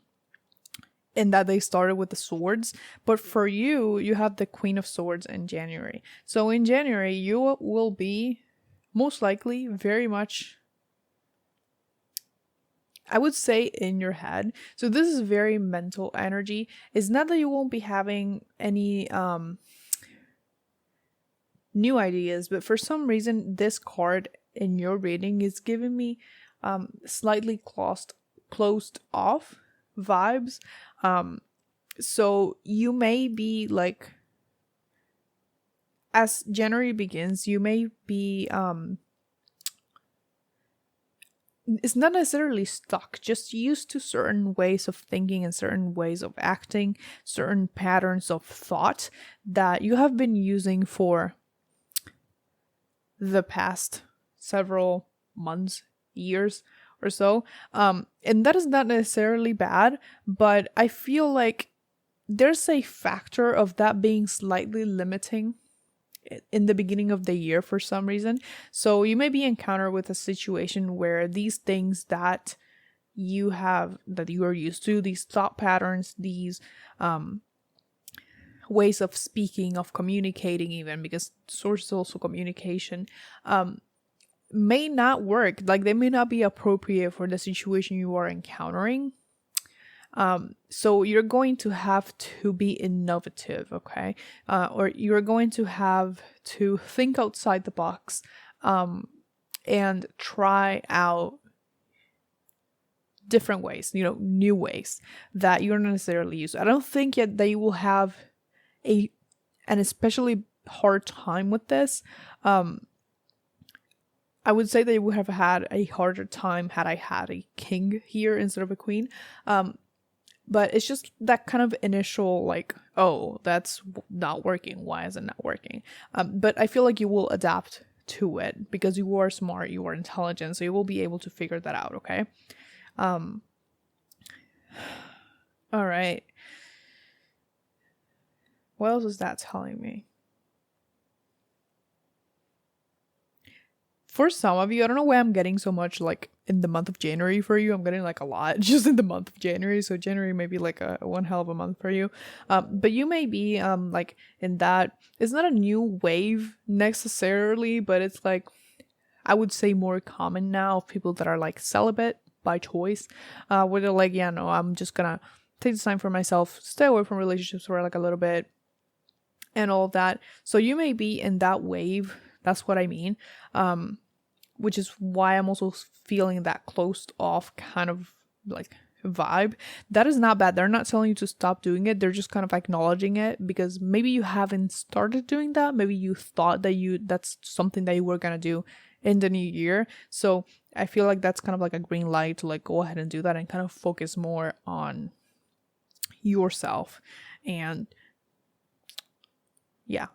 in that they started with the swords, but for you have the Queen of Swords in January. So in January you will be most likely very much, I would say, in your head. So this is very mental energy. It's not that you won't be having any new ideas, but for some reason this card in your reading is giving me slightly closed off vibes. So you may be like, as January begins, you may be it's not necessarily stuck, just used to certain ways of thinking and certain ways of acting, certain patterns of thought that you have been using for the past several months, years or so. And that is not necessarily bad, but I feel like there's a factor of that being slightly limiting in the beginning of the year for some reason. So you may be encountered with a situation where these things that you are used to, these thought patterns, these ways of speaking, of communicating, even because source is also communication, may not work. Like they may not be appropriate for the situation you are encountering. So you're going to have to be innovative, okay? Or you're going to have to think outside the box, and try out different ways, new ways that you're not necessarily used to. I don't think yet they will have an especially hard time with this. I would say they would have had a harder time had I had a king here instead of a queen. But it's just that kind of initial like, oh, that's not working. Why is it not working? But I feel like you will adapt to it because you are smart, you are intelligent, so you will be able to figure that out, okay? All right. What else is that telling me? For some of you, I don't know why I'm getting so much like in the month of January for you. I'm getting like a lot just in the month of January. So January may be like a one hell of a month for you. But you may be like in that, it's not a new wave necessarily, but it's like, I would say more common now of people that are like celibate by choice. Where they're like, yeah, no, I'm just gonna take this time for myself, stay away from relationships for like a little bit and all of that. So you may be in that wave. That's what I mean. Which is why I'm also feeling that closed off kind of like vibe. That is not bad. They're not telling you to stop doing it. They're just kind of acknowledging it because maybe you haven't started doing that. Maybe you thought that that's something that you were gonna do in the new year. So I feel like that's kind of like a green light to like go ahead and do that and kind of focus more on yourself. And yeah,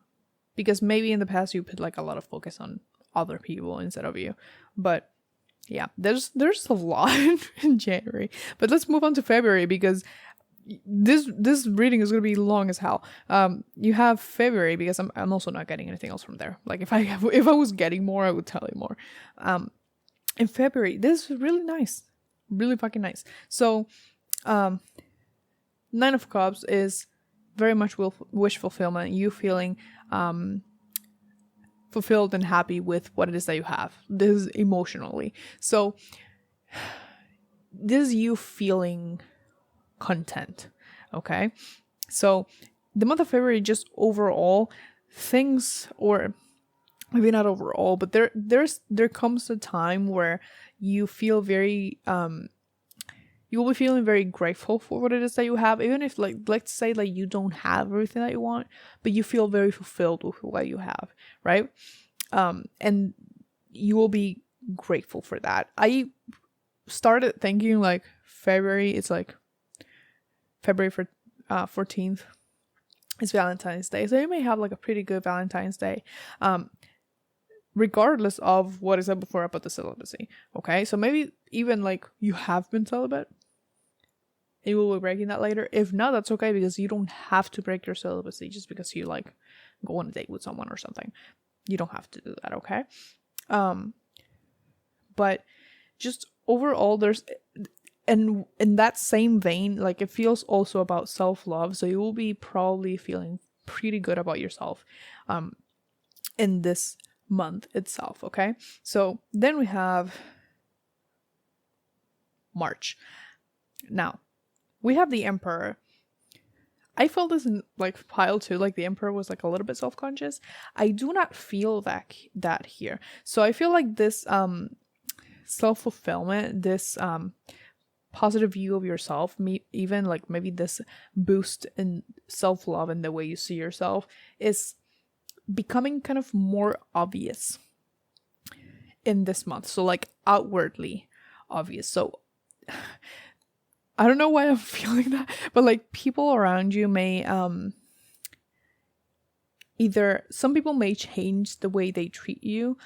because maybe in the past you put like a lot of focus on other people instead of you. But yeah, there's a lot in January. But let's move on to February because this reading is gonna be long as hell. You have February because I'm also not getting anything else from there. Like if I was getting more, I would tell you more. In February, this is really nice, really fucking nice. So, Nine of Cups is very much wish fulfillment. You feeling fulfilled and happy with what it is that you have. This is emotionally. So this is you feeling content. Okay, so the month of February, just overall things, or maybe not overall, but there comes a time where you feel very you will be feeling very grateful for what it is that you have, even if, like, let's say, like, you don't have everything that you want, but you feel very fulfilled with what you have, right? And you will be grateful for that. I started thinking, like, February, it's like February 14th is Valentine's Day, so you may have like a pretty good Valentine's Day, regardless of what I said before about the celibacy. Okay, so maybe even like you have been celibate, you will be breaking that later. If not, that's okay, because you don't have to break your celibacy just because you like go on a date with someone or something. You don't have to do that, okay? But just overall, there's, and in that same vein, like, it feels also about self-love, so you will be probably feeling pretty good about yourself in this month itself. Okay, so then we have March. Now we have the Emperor. I felt this in like pile 2, like the Emperor was like a little bit self-conscious. I do not feel that here. So I feel like this self-fulfillment, this positive view of yourself, even like maybe this boost in self-love and the way you see yourself is becoming kind of more obvious in this month. So like outwardly obvious. So I don't know why I'm feeling that, but like people around you may either, some people may change the way they treat you,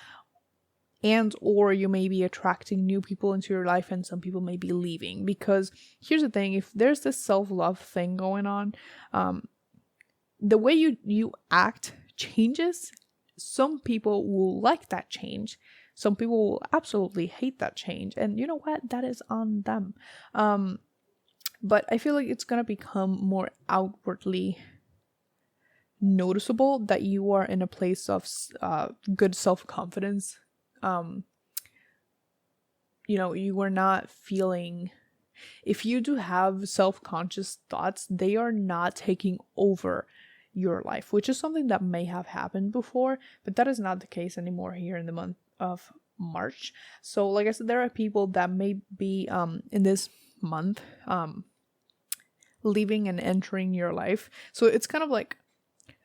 and or you may be attracting new people into your life, and some people may be leaving. Because here's the thing, if there's this self-love thing going on, the way you act changes. Some people will like that change, some people will absolutely hate that change, and you know what, that is on them. But I feel like it's gonna become more outwardly noticeable that you are in a place of good self-confidence. You are not feeling, if you do have self-conscious thoughts, they are not taking over your life, which is something that may have happened before, but that is not the case anymore here in the month of March. So like I said, there are people that may be in this month leaving and entering your life. So it's kind of like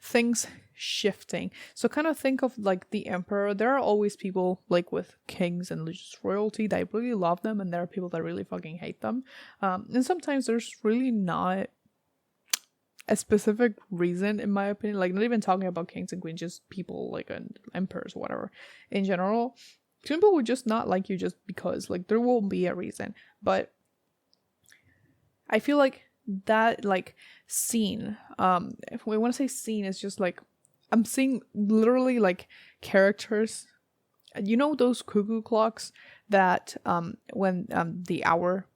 things shifting. So kind of think of like the Emperor. There are always people like with kings and just royalty that really love them, and there are people that really fucking hate them. And sometimes there's really not a specific reason, in my opinion. Like, not even talking about kings and queens, just people like emperors, whatever. In general, some people would just not like you just because, like, there won't be a reason. But I feel like that, like, scene, if we want to say scene, is just like, I'm seeing literally like characters, you know, those cuckoo clocks that when the hour,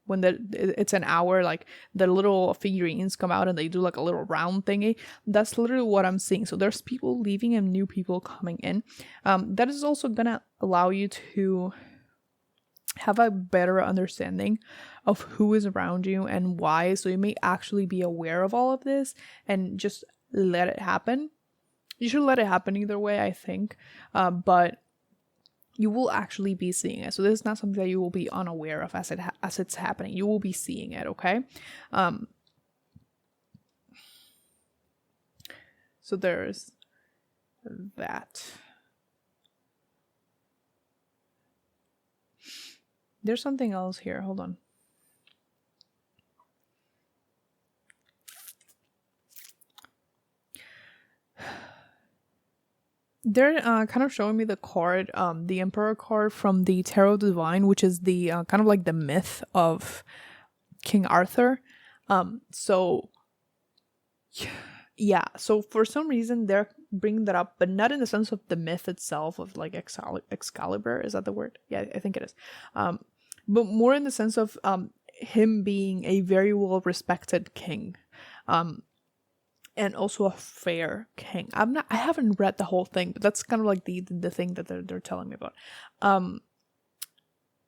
when it's an hour, like the little figurines come out and they do like a little round thingy. That's literally what I'm seeing. So there's people leaving and new people coming in. That is also gonna allow you to have a better understanding of who is around you and why. So you may actually be aware of all of this and just let it happen. You should let it happen either way, I think. But you will actually be seeing it. So this is not something that you will be unaware of as it's happening. You will be seeing it, okay? So there's that. There's something else here. Hold on. They're kind of showing me the card, the Emperor card from the Tarot Divine, which is the kind of like the myth of King Arthur. So yeah, so for some reason they're bringing that up, but not in the sense of the myth itself of like Excalibur. Is that the word? Yeah, I think it is. But more in the sense of him being a very well respected king. And also a fair king. I haven't read the whole thing, but that's kind of like the thing that they're telling me about.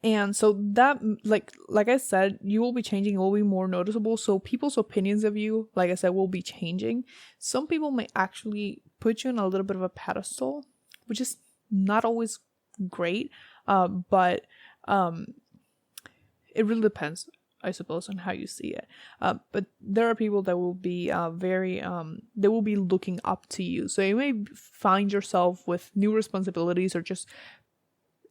And so that, like I said, you will be changing, it will be more noticeable. So people's opinions of you, like I said, will be changing. Some people may actually put you on a little bit of a pedestal, which is not always great. But it really depends, I suppose, on how you see it. But there are people that will be they will be looking up to you. So you may find yourself with new responsibilities, or just,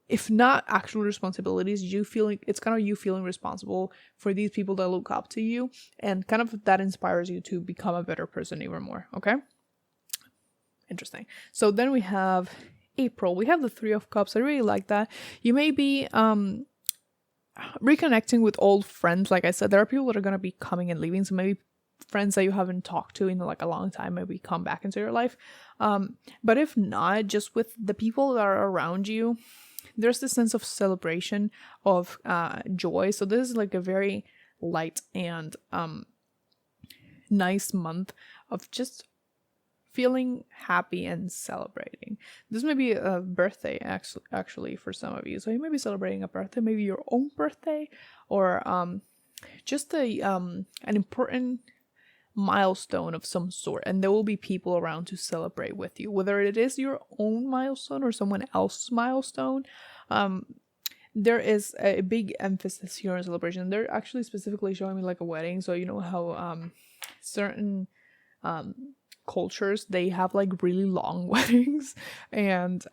if not actual responsibilities, you feeling, it's kind of you feeling responsible for these people that look up to you, and kind of that inspires you to become a better person even more. Okay, interesting. So then we have April. We have the Three of Cups. I really like that. You may be reconnecting with old friends. Like I said, there are people that are going to be coming and leaving, so maybe friends that you haven't talked to in like a long time maybe come back into your life. But if not, just with the people that are around you, there's this sense of celebration, of joy. So this is like a very light and nice month of just feeling happy and celebrating. This may be a birthday actually for some of you. So you may be celebrating a birthday, maybe your own birthday, or just an important milestone of some sort, and there will be people around to celebrate with you, whether it is your own milestone or someone else's milestone. There is a big emphasis here on celebration. They're actually specifically showing me like a wedding. So you know how certain cultures, they have like really long weddings, and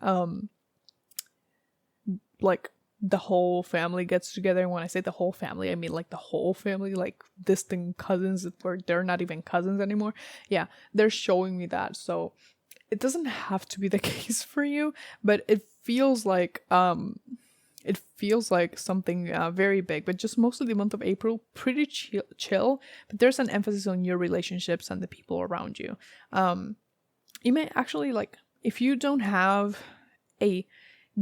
like the whole family gets together. And when I say the whole family, I mean like the whole family, like distant cousins, where they're not even cousins anymore. Yeah, they're showing me that. So it doesn't have to be the case for you, but it feels like something very big. But just mostly the month of April, pretty chill, but there's an emphasis on your relationships and the people around you. You may actually, like, if you don't have a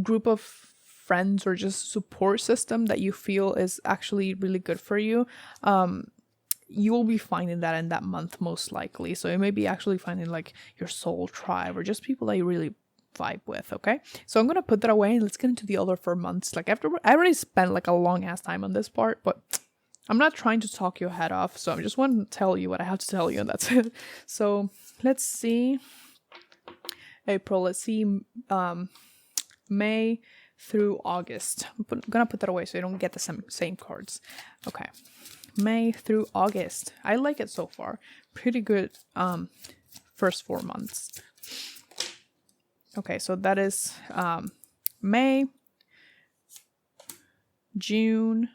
group of friends or just support system that you feel is actually really good for you, you will be finding that in that month most likely. So you may be actually finding like your soul tribe, or just people that you really vibe with. Okay, so I'm gonna put that away and let's get into the other 4 months. Like, after I already spent like a long ass time on this part, but I'm not trying to talk your head off, so I just want to tell you what I have to tell you, and that's it. So let's see April. Let's see May through August. I'm gonna put that away so you don't get the same cards. Okay, May through August. I like it so far. Pretty good first 4 months. Okay, so that is May, June.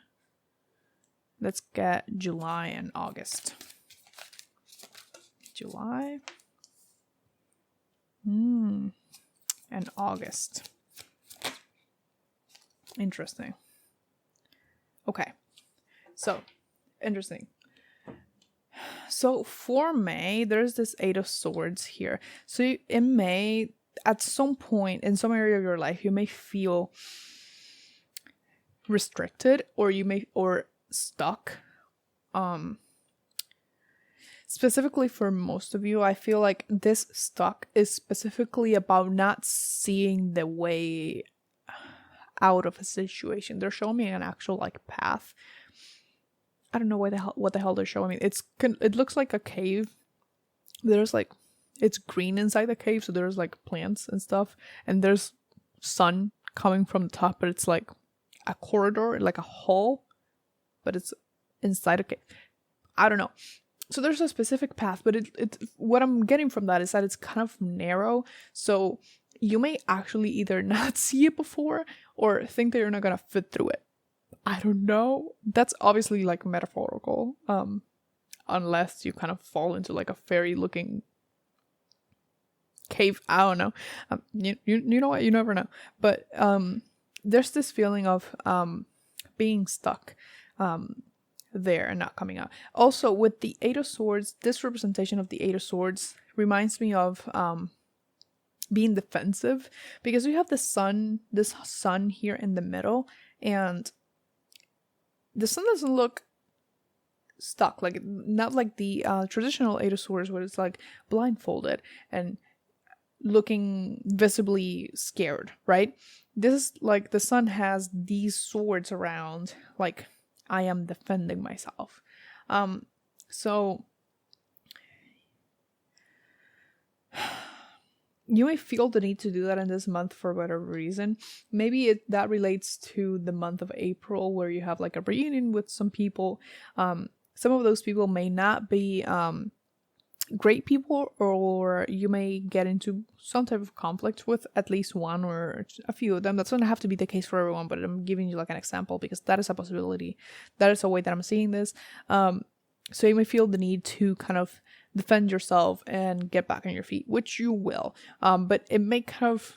Let's get July and August. July and August. Interesting. Okay, so interesting. So for May, there's this Eight of Swords here. So in May, at some point in some area of your life, you may feel restricted, or stuck. Specifically for most of you, I feel like this stuck is specifically about not seeing the way out of a situation. They're showing me an actual like path. I don't know what the hell they're showing me. It looks like a cave. There's like, it's green inside the cave, so there's like plants and stuff, and there's sun coming from the top, but it's like a corridor, like a hall, but it's inside a cave. I don't know. So there's a specific path, but it what I'm getting from that is that it's kind of narrow, so you may actually either not see it before or think that you're not gonna fit through it. I don't know. That's obviously like metaphorical, unless you kind of fall into like a fairy looking cave. I don't know. You know what? You never know. But there's this feeling of being stuck there and not coming out. Also, with the Eight of Swords, this representation of the Eight of Swords reminds me of being defensive, because you have this sun here in the middle, and the sun doesn't look stuck, like not like the traditional Eight of Swords where it's like blindfolded, and looking visibly scared, right? This is like the sun has these swords around, like I am defending myself. So you may feel the need to do that in this month for whatever reason. Maybe that relates to the month of April, where you have like a reunion with some people. Some of those people may not be great people, or you may get into some type of conflict with at least one or a few of them. That's going to have to be the case for everyone, but I'm giving you like an example because that is a possibility. That is a way that I'm seeing this. So you may feel the need to kind of defend yourself and get back on your feet, which you will. But it may kind of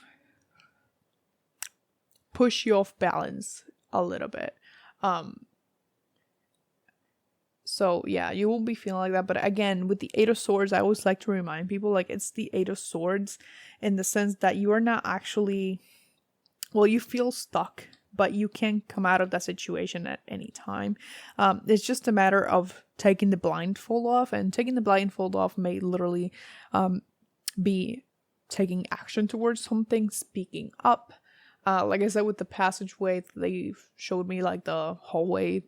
push you off balance a little bit. So yeah, you will be feeling like that. But again, with the Eight of Swords, I always like to remind people, like, it's the Eight of Swords in the sense that you are not actually, well, you feel stuck, but you can come out of that situation at any time. It's just a matter of taking the blindfold off, and taking the blindfold off may literally be taking action towards something, speaking up. Like I said, with the passageway, they showed me like the hallway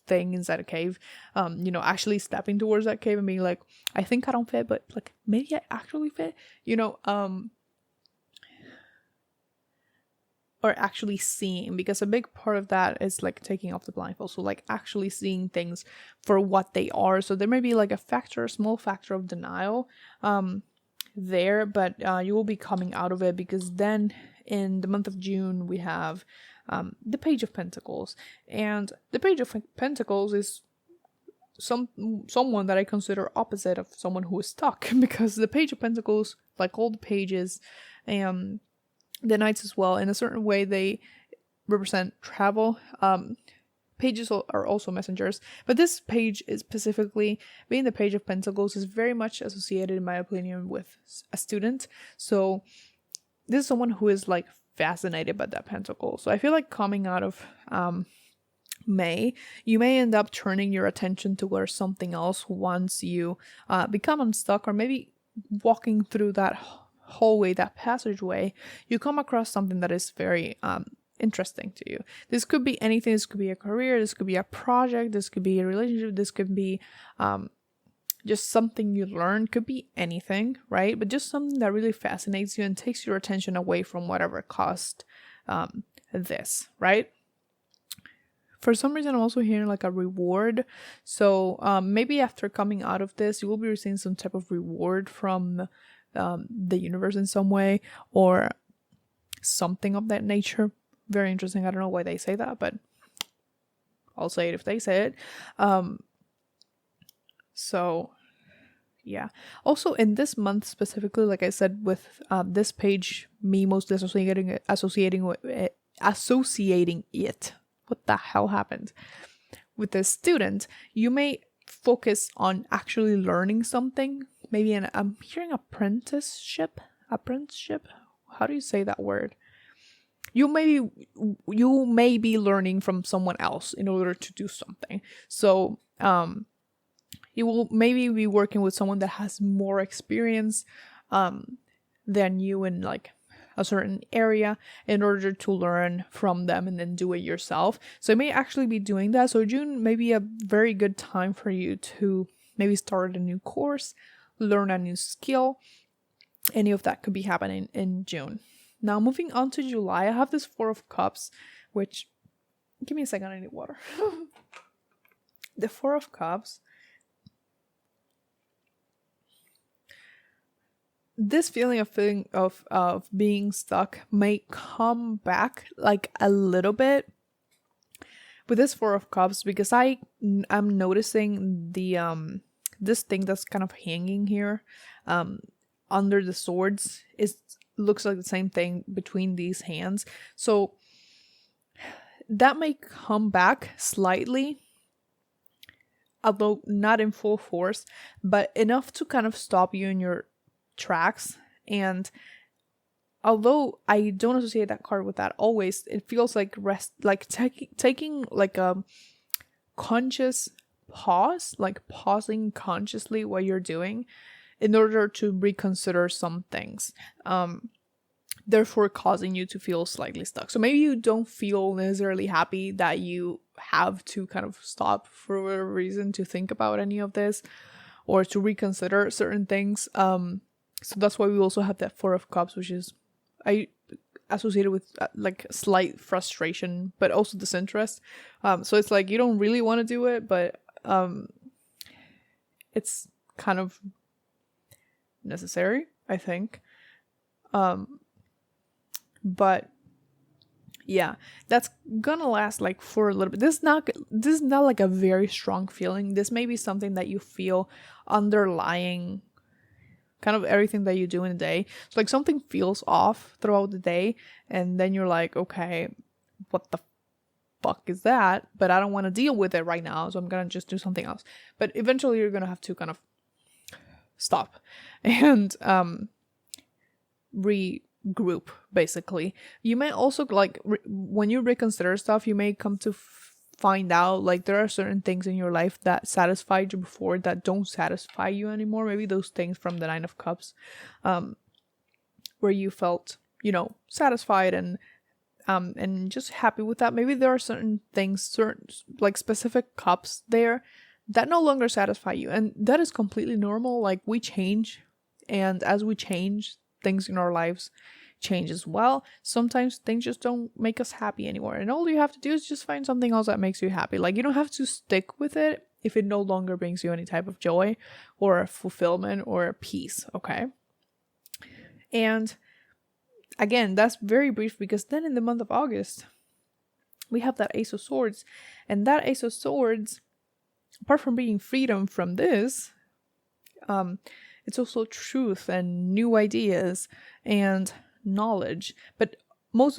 thing inside a cave, actually stepping towards that cave and being like, I think I don't fit, but like maybe I actually fit, or actually seeing, because a big part of that is like taking off the blindfold, so like actually seeing things for what they are. So there may be like a small factor of denial there, but you will be coming out of it, because then in the month of June we have the Page of Pentacles, and the Page of Pentacles is someone that I consider opposite of someone who is stuck, because the Page of Pentacles, like all the pages and the Knights as well, in a certain way they represent travel. Pages are also messengers, but this page is specifically, being the Page of Pentacles, is very much associated, in my opinion, with a student. So this is someone who is like fascinated by that pentacle. So I feel like coming out of May, you may end up turning your attention towards something else once you become unstuck, or maybe walking through that hallway, that passageway, you come across something that is very interesting to you. This could be anything. This could be a career, this could be a project, this could be a relationship, this could be just something you learned, could be anything, right? But just something that really fascinates you and takes your attention away from whatever caused this, right? For some reason, I'm also hearing like a reward. So maybe after coming out of this, you will be receiving some type of reward from the universe in some way, or something of that nature. Very interesting. I don't know why they say that, but I'll say it if they say it. So yeah. Also in this month specifically, like I said, with this page, me mostly associating it. What the hell happened? With the student, you may focus on actually learning something. Maybe I'm hearing apprenticeship. How do you say that word? You may be learning from someone else in order to do something. So you will maybe be working with someone that has more experience than you in like a certain area, in order to learn from them and then do it yourself. So you may actually be doing that. So June may be a very good time for you to maybe start a new course, learn a new skill. Any of that could be happening in June. Now moving on to July, I have this Four of Cups, which, give me a second, I need water. The Four of Cups, this feeling of being stuck may come back like a little bit with this Four of Cups, because I'm noticing the this thing that's kind of hanging here under the swords looks like the same thing between these hands. So that may come back slightly, although not in full force, but enough to kind of stop you in your tracks. And although I don't associate that card with that always, it feels like taking like a conscious pause, like pausing consciously what you're doing, in order to reconsider some things. Therefore causing you to feel slightly stuck. So maybe you don't feel necessarily happy that you have to kind of stop for whatever reason to think about any of this or to reconsider certain things. So that's why we also have that Four of Cups, which is associated with like slight frustration, but also disinterest. So it's like you don't really want to do it, but it's kind of necessary, I think. But yeah, that's gonna last like for a little bit. This is not like a very strong feeling. This may be something that you feel underlying kind of everything that you do in the day. So like something feels off throughout the day, and then you're like, okay, what the fuck is that? But I don't want to deal with it right now, so I'm gonna just do something else. But eventually you're gonna have to kind of stop and regroup, basically. You may also like when you reconsider stuff, you may come to find out like there are certain things in your life that satisfied you before that don't satisfy you anymore. Maybe those things from the Nine of Cups, where you felt, you know, satisfied and just happy with that. Maybe there are certain things, certain like specific cups there that no longer satisfy you, and that is completely normal. Like we change, and as we change, things in our lives change as well. Sometimes things just don't make us happy anymore, and all you have to do is just find something else that makes you happy. Like you don't have to stick with it if it no longer brings you any type of joy or fulfillment or peace. Okay. And again, that's very brief, because then in the month of August we have that Ace of Swords, and that Ace of Swords, apart from being freedom from this, it's also truth and new ideas and knowledge. But more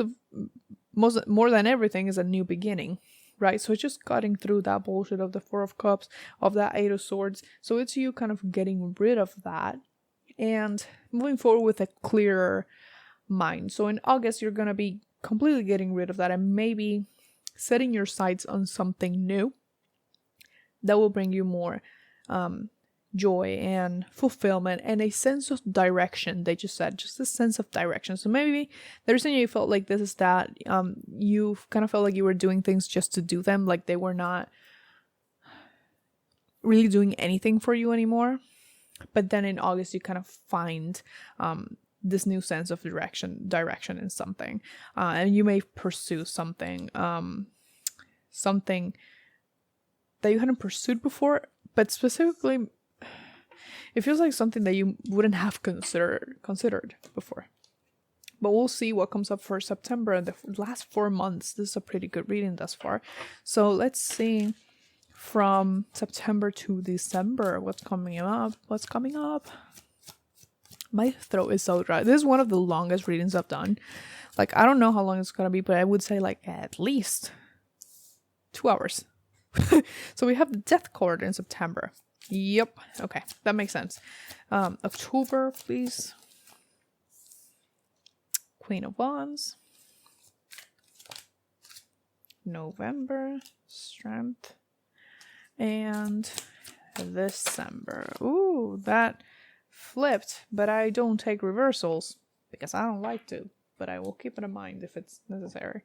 than everything is a new beginning, right? So it's just cutting through that bullshit of the Four of Cups, of that Eight of Swords. So it's you kind of getting rid of that and moving forward with a clearer mind. So in August, you're going to be completely getting rid of that and maybe setting your sights on something new that will bring you more joy and fulfillment and a sense of direction. They just said just a sense of direction. So maybe the reason you felt like this is that you kind of felt like you were doing things just to do them, like they were not really doing anything for you anymore. But then in August you kind of find this new sense of direction in something, and you may pursue something that you hadn't pursued before, but specifically it feels like something that you wouldn't have considered before. But we'll see what comes up for September and the last 4 months. This is a pretty good reading thus far. So let's see from September to December what's coming up. My throat is so dry. This is one of the longest readings I've done. Like, I don't know how long it's gonna be, but I would say like at least 2 hours. So we have the Death card in September. Yep. Okay, that makes sense. October, please. Queen of Wands. November, Strength. And December. Ooh, that flipped, but I don't take reversals because I don't like to, but I will keep it in mind if it's necessary.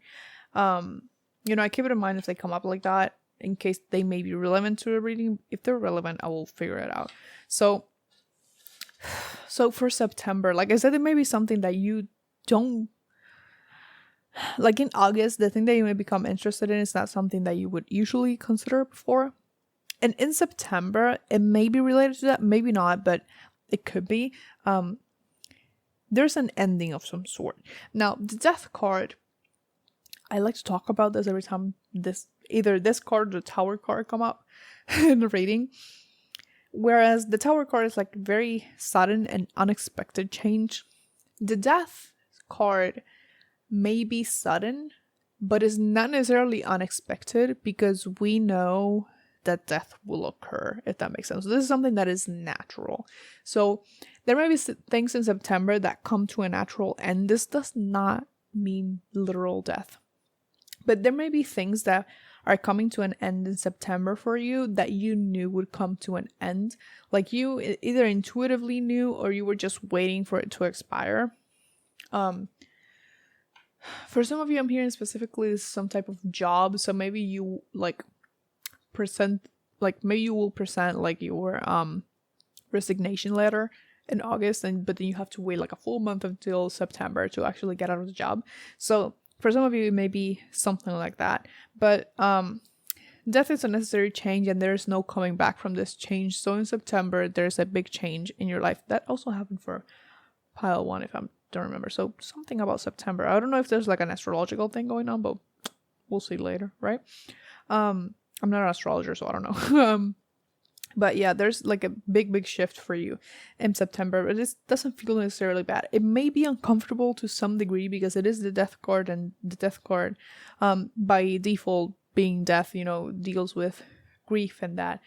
I keep it in mind if they come up like that, in case they may be relevant to a reading. If they're relevant, I will figure it out. So for September, like I said, it may be something that you don't like. In August, the thing that you may become interested in is not something that you would usually consider before. And in September, it may be related to that, maybe not, but it could be. There's an ending of some sort. Now, the Death card, I like to talk about this every time either this card or the Tower card come up in the reading. Whereas the Tower card is like very sudden and unexpected change. The Death card may be sudden, but is not necessarily unexpected, because we know that death will occur, if that makes sense. So this is something that is natural. So there may be things in September that come to a natural end. This does not mean literal death, but there may be things that are coming to an end in September for you that you knew would come to an end. Like you either intuitively knew or you were just waiting for it to expire. For some of you, I'm hearing specifically some type of job. So maybe you maybe you will present like your resignation letter in August, but then you have to wait like a full month until September to actually get out of the job. So for some of you, it may be something like that. But death is a necessary change, and there's no coming back from this change. So in September, there's a big change in your life. That also happened for pile 1, if I don't remember. So something about September. I don't know if there's like an astrological thing going on, but we'll see later, right? I'm not an astrologer, so I don't know. But yeah, there's like a big shift for you in September. But this doesn't feel necessarily bad. It may be uncomfortable to some degree because it is the death card, and the death card, by default being death, deals with grief and that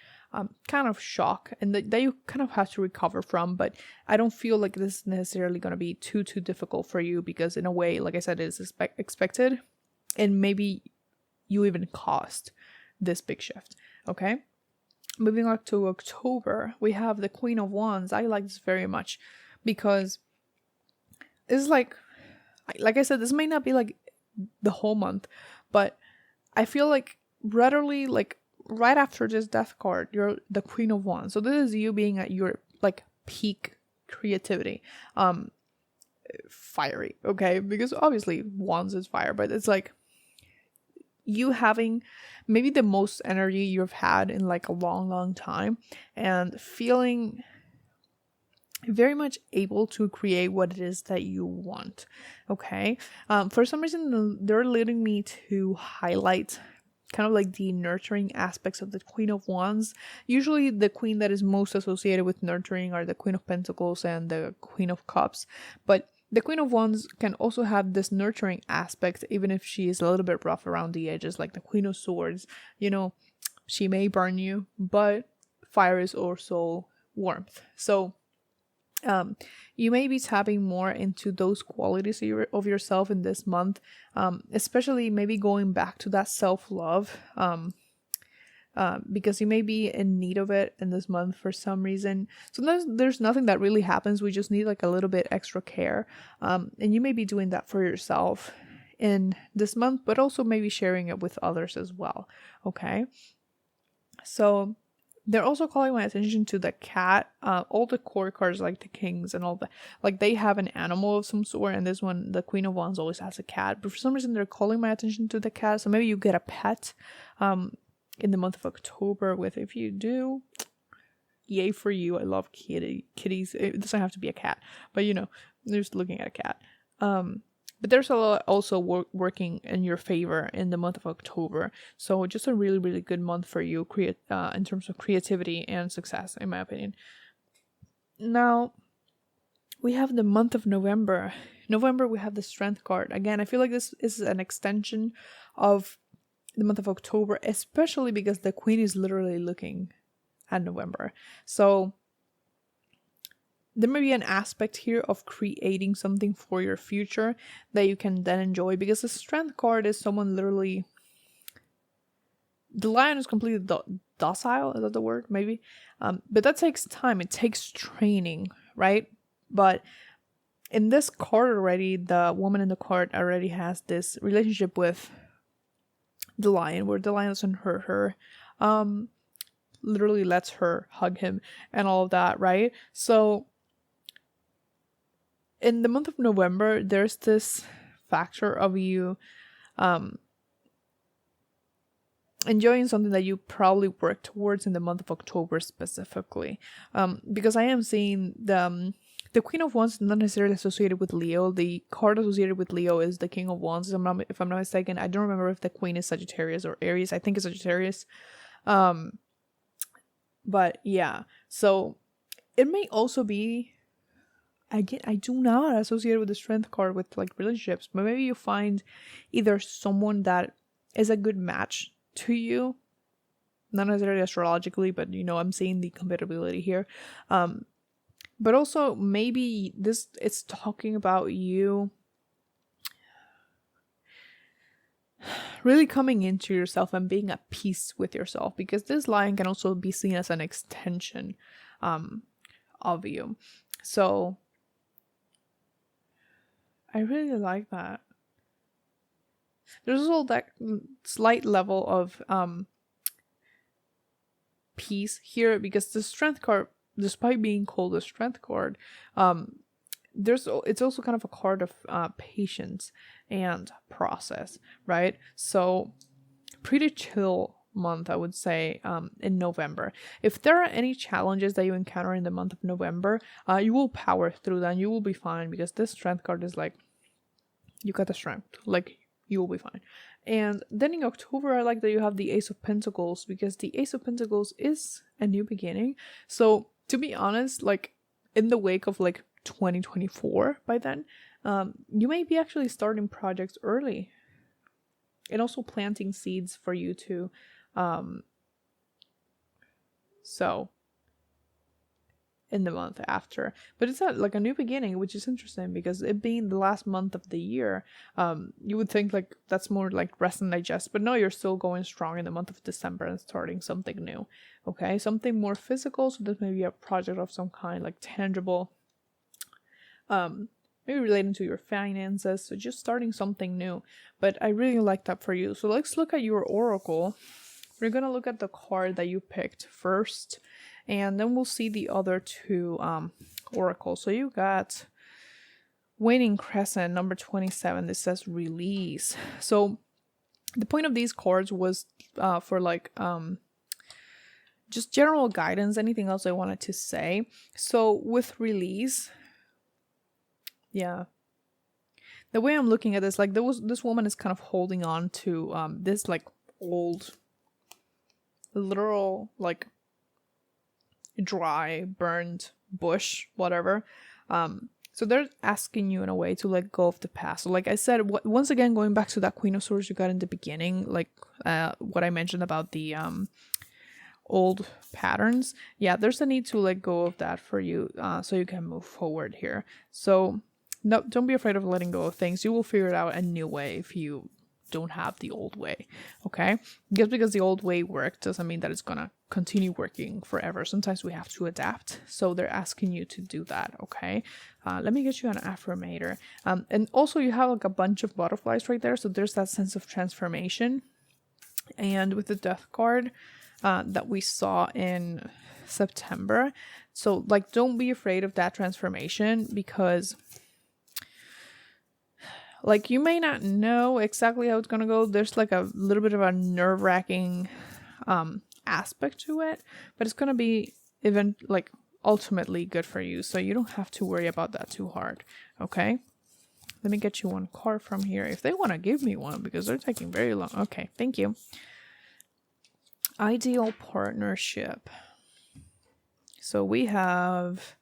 kind of shock, and that you kind of have to recover from. But I don't feel like this is necessarily going to be too difficult for you, because in a way, like I said, it is expected, and maybe you even caused this big shift. Okay. Moving on to October, we have the Queen of Wands. I like this very much because it's like I said, this may not be like the whole month, but I feel like readily, like right after this death card, you're the Queen of Wands. So this is you being at your like peak creativity, fiery, okay? Because obviously Wands is fire, but it's like you having maybe the most energy you've had in like a long time, and feeling very much able to create what it is that you want. Okay. For some reason, they're leading me to highlight kind of like the nurturing aspects of the Queen of Wands. Usually the queen that is most associated with nurturing are the Queen of Pentacles and the Queen of Cups, but the Queen of Wands can also have this nurturing aspect, even if she is a little bit rough around the edges, like the Queen of Swords. She may burn you, but fire is also warmth. So you may be tapping more into those qualities of yourself in this month, especially maybe going back to that self-love, because you may be in need of it in this month for some reason. Sometimes there's nothing that really happens. We just need like a little bit extra care. And you may be doing that for yourself in this month, but also maybe sharing it with others as well. Okay. So they're also calling my attention to the cat. All the core cards, like the kings and all that, like they have an animal of some sort. And this one, the Queen of Wands, always has a cat. But for some reason, they're calling my attention to the cat. So maybe you get a pet in the month of October. If you do, yay for you. I love kitties. It doesn't have to be a cat, but just looking at a cat. But there's a lot also working in your favor in the month of October. So just a really, really good month for you in terms of creativity and success, in my opinion. Now, we have the month of November. November, we have the Strength card. Again, I feel like this is an extension of the month of October, especially because the Queen is literally looking at November. So there may be an aspect here of creating something for your future that you can then enjoy, because the Strength card is someone literally... The lion is completely docile, is that the word? Maybe. But that takes time. It takes training, right? But in this card already, the woman in the card already has this relationship with the lion, where the lion doesn't hurt her. Literally lets her hug him and all of that, right? So in the month of November, there's this factor of you enjoying something that you probably work towards in the month of October specifically. Because I am seeing the Queen of Wands not necessarily associated with Leo. The card associated with Leo is the King of Wands, if I'm not mistaken. I don't remember if the Queen is Sagittarius or Aries. I think it's Sagittarius. But yeah, so it may also be... Again, I do not associate with the Strength card with like relationships, but maybe you find either someone that is a good match to you, not necessarily astrologically, but I'm seeing the compatibility here. But also maybe it's talking about you really coming into yourself and being at peace with yourself, because this lion can also be seen as an extension of you. So I really like that. There's also that slight level of peace here, because the strength card, despite being called a strength card, it's also kind of a card of patience and process, right? So pretty chill month, I would say, in November. If there are any challenges that you encounter in the month of November, you will power through them. You will be fine, because this strength card is like, you got the strength, like you will be fine. And then in October, I like that you have the Ace of Pentacles, because the Ace of Pentacles is a new beginning. So to be honest, like in the wake of like 2024, by then, you may be actually starting projects early, and also planting seeds for you to sow in the month after. But it's like a new beginning, which is interesting, because it being the last month of the year, you would think like that's more like rest and digest, but no, you're still going strong in the month of December and starting something new. Okay, something more physical. So this may be a project of some kind, like tangible, maybe relating to your finances. So just starting something new. But I really like that for you. So let's look at your oracle. We're gonna look at the card that you picked first, and then we'll see the other two oracles. So you got Waning Crescent, number 27. This says release. So the point of these cards was for like just general guidance, anything else I wanted to say. So with release, yeah, the way I'm looking at this, like this woman is kind of holding on to this like old, literal, like dry, burned bush, whatever. So they're asking you in a way to let go of the past. So like I said, once again, going back to that Queen of Swords you got in the beginning, like what I mentioned about the old patterns. Yeah, there's a need to let go of that for you, so you can move forward here. So no, don't be afraid of letting go of things. You will figure it out a new way if you don't have the old way. Okay, just because the old way worked doesn't mean that it's gonna continue working forever. Sometimes we have to adapt, so they're asking you to do that. Okay, let me get you an affirmator, and also you have like a bunch of butterflies right there, so there's that sense of transformation. And with the Death card that we saw in September, so like don't be afraid of that transformation, because like you may not know exactly how it's gonna go. There's like a little bit of a nerve-wracking aspect to it, but it's gonna be ultimately good for you, so you don't have to worry about that too hard. Okay, let me get you one card from here if they want to give me one, because they're taking very long. Okay, thank you. Ideal partnership. So we have,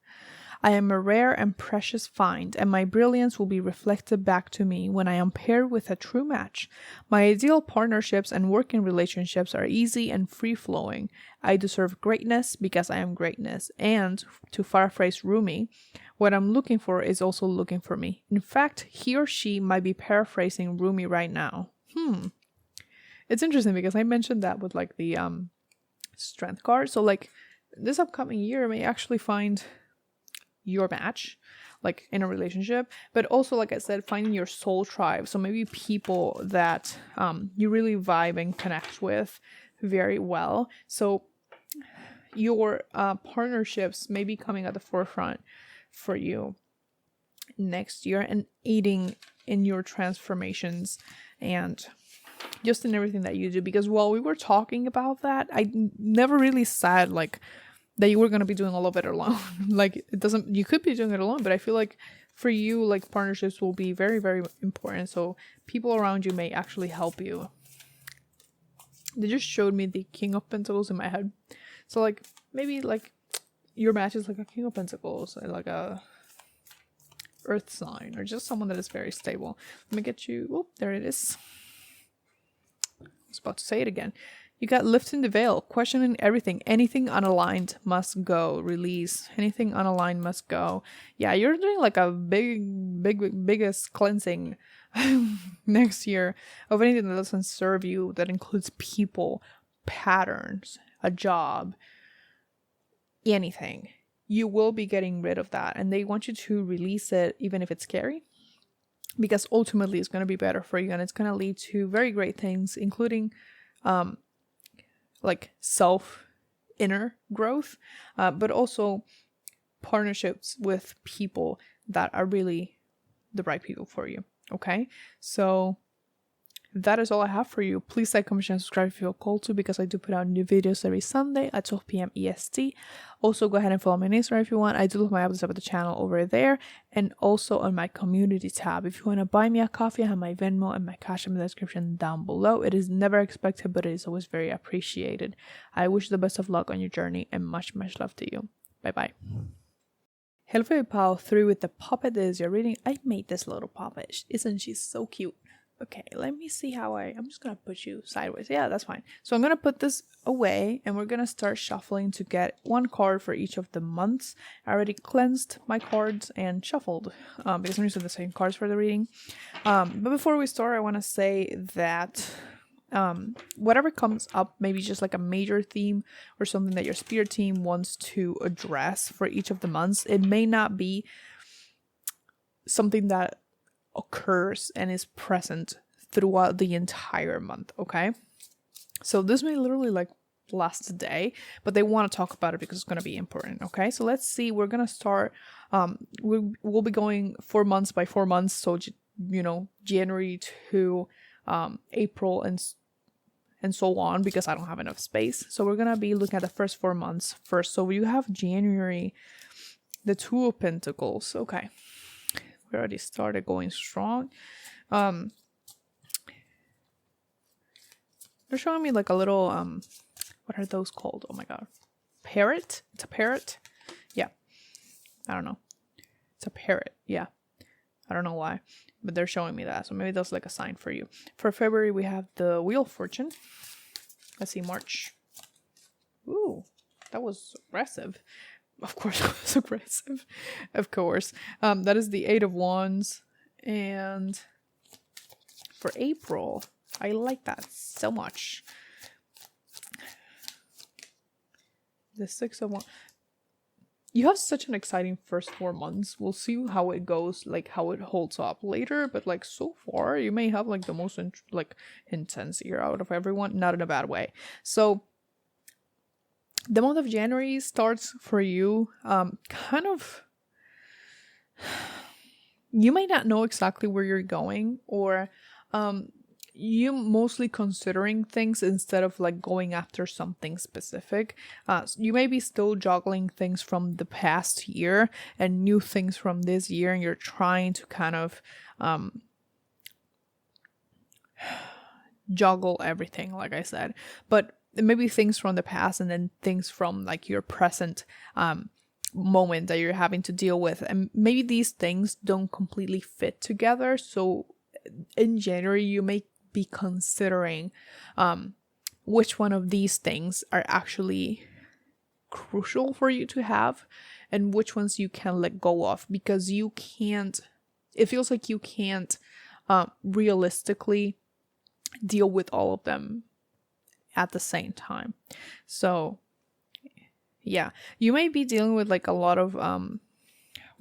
I am a rare and precious find, and my brilliance will be reflected back to me when I am paired with a true match. My ideal partnerships and working relationships are easy and free-flowing. I deserve greatness because I am greatness. And, to paraphrase Rumi, what I'm looking for is also looking for me. In fact, he or she might be paraphrasing Rumi right now. It's interesting because I mentioned that with like the strength card. So like this upcoming year may actually find your match, like in a relationship, but also, like I said, finding your soul tribe. So maybe people that you really vibe and connect with very well. So your partnerships may be coming at the forefront for you next year and aiding in your transformations and just in everything that you do. Because while we were talking about that, I never really said like that you were going to be doing all of it alone. Like it doesn't, you could be doing it alone, but I feel like for you, like partnerships will be very, very important. So people around you may actually help you. They just showed me the King of Pentacles in my head. So like maybe like your match is like a King of Pentacles, like a earth sign, or just someone that is very stable. Let me get you, oh, there it is. I was about to say it again. You got lifting the veil, questioning everything. Anything unaligned must go. Release. Anything unaligned must go. Yeah, you're doing like a biggest cleansing next year of anything that doesn't serve you. That includes people, patterns, a job, anything. You will be getting rid of that, and they want you to release it, even if it's scary, because ultimately it's going to be better for you, and it's going to lead to very great things, including like inner growth, but also partnerships with people that are really the right people for you. Okay, so that is all I have for you. Please like, comment, and subscribe if you feel called to, because I do put out new videos every Sunday at 12 p.m. EST. Also, go ahead and follow my Instagram if you want. I do love my updates about the channel over there, and also on my community tab. If you want to buy me a coffee, I have my Venmo and my Cash App in the description down below. It is never expected, but it is always very appreciated. I wish you the best of luck on your journey, and much love to you. Bye-bye. Hello for your pile 3 with the puppet that is your reading. I made this little puppet. Isn't she so cute? Okay, let me see how I'm just gonna put you sideways. Yeah, that's fine. So I'm gonna put this away, and we're gonna start shuffling to get one card for each of the months. I already cleansed my cards and shuffled because I'm using the same cards for the reading. But before we start, I want to say that whatever comes up, maybe just like a major theme or something that your spirit team wants to address for each of the months, it may not be something that occurs and is present throughout the entire month. Okay, so this may literally like last a day, but they want to talk about it because it's going to be important. Okay, so let's see. We're gonna start we'll be going 4 months by 4 months, so January to April and so on, because I don't have enough space. So we're gonna be looking at the first 4 months first. So you have January, the 2 of Pentacles. Okay, we already started going strong. They're showing me like a little what are those called? Oh my god, parrot. It's a parrot. Yeah, I don't know. It's a parrot. Yeah, I don't know why, but they're showing me that. So maybe that's like a sign for you. For February, we have the Wheel of Fortune. Let's see, March. Ooh, that was aggressive. Of course, it was aggressive. Of course. That is the 8 of Wands. And for April, I like that so much. The 6 of Wands. You have such an exciting first 4 months. We'll see how it goes, like how it holds up later. But like so far, you may have like the most intense year out of everyone. Not in a bad way. So the month of January starts for you kind of, you may not know exactly where you're going, or you mostly considering things instead of like going after something specific. You may be still juggling things from the past year and new things from this year, and you're trying to kind of juggle everything, like I said. But maybe things from the past and then things from like your present moment that you're having to deal with, and maybe these things don't completely fit together. So in January, you may be considering which one of these things are actually crucial for you to have and which ones you can let go of, because you can't, it feels like you can't realistically deal with all of them at the same time. So yeah, you may be dealing with like a lot of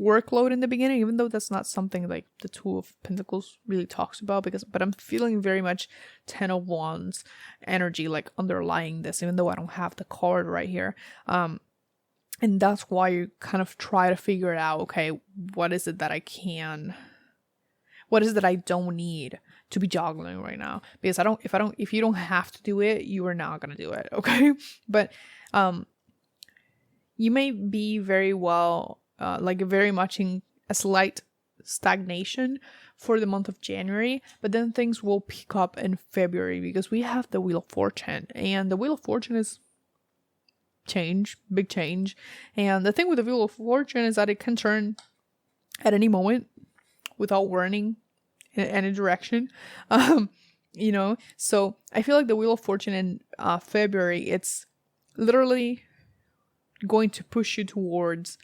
workload in the beginning, even though that's not something like the 2 of Pentacles really talks about, but I'm feeling very much 10 of Wands energy like underlying this, even though I don't have the card right here. And that's why you kind of try to figure it out. Okay, what is it that I don't need to be juggling right now? Because if you don't have to do it, you are not gonna do it. Okay, but you may be very well very much in a slight stagnation for the month of January, but then things will pick up in February, because we have the Wheel of Fortune, and the Wheel of Fortune is change, big change. And the thing with the Wheel of Fortune is that it can turn at any moment without warning in any direction. you know? So I feel like the Wheel of Fortune in February, it's literally going to push you towards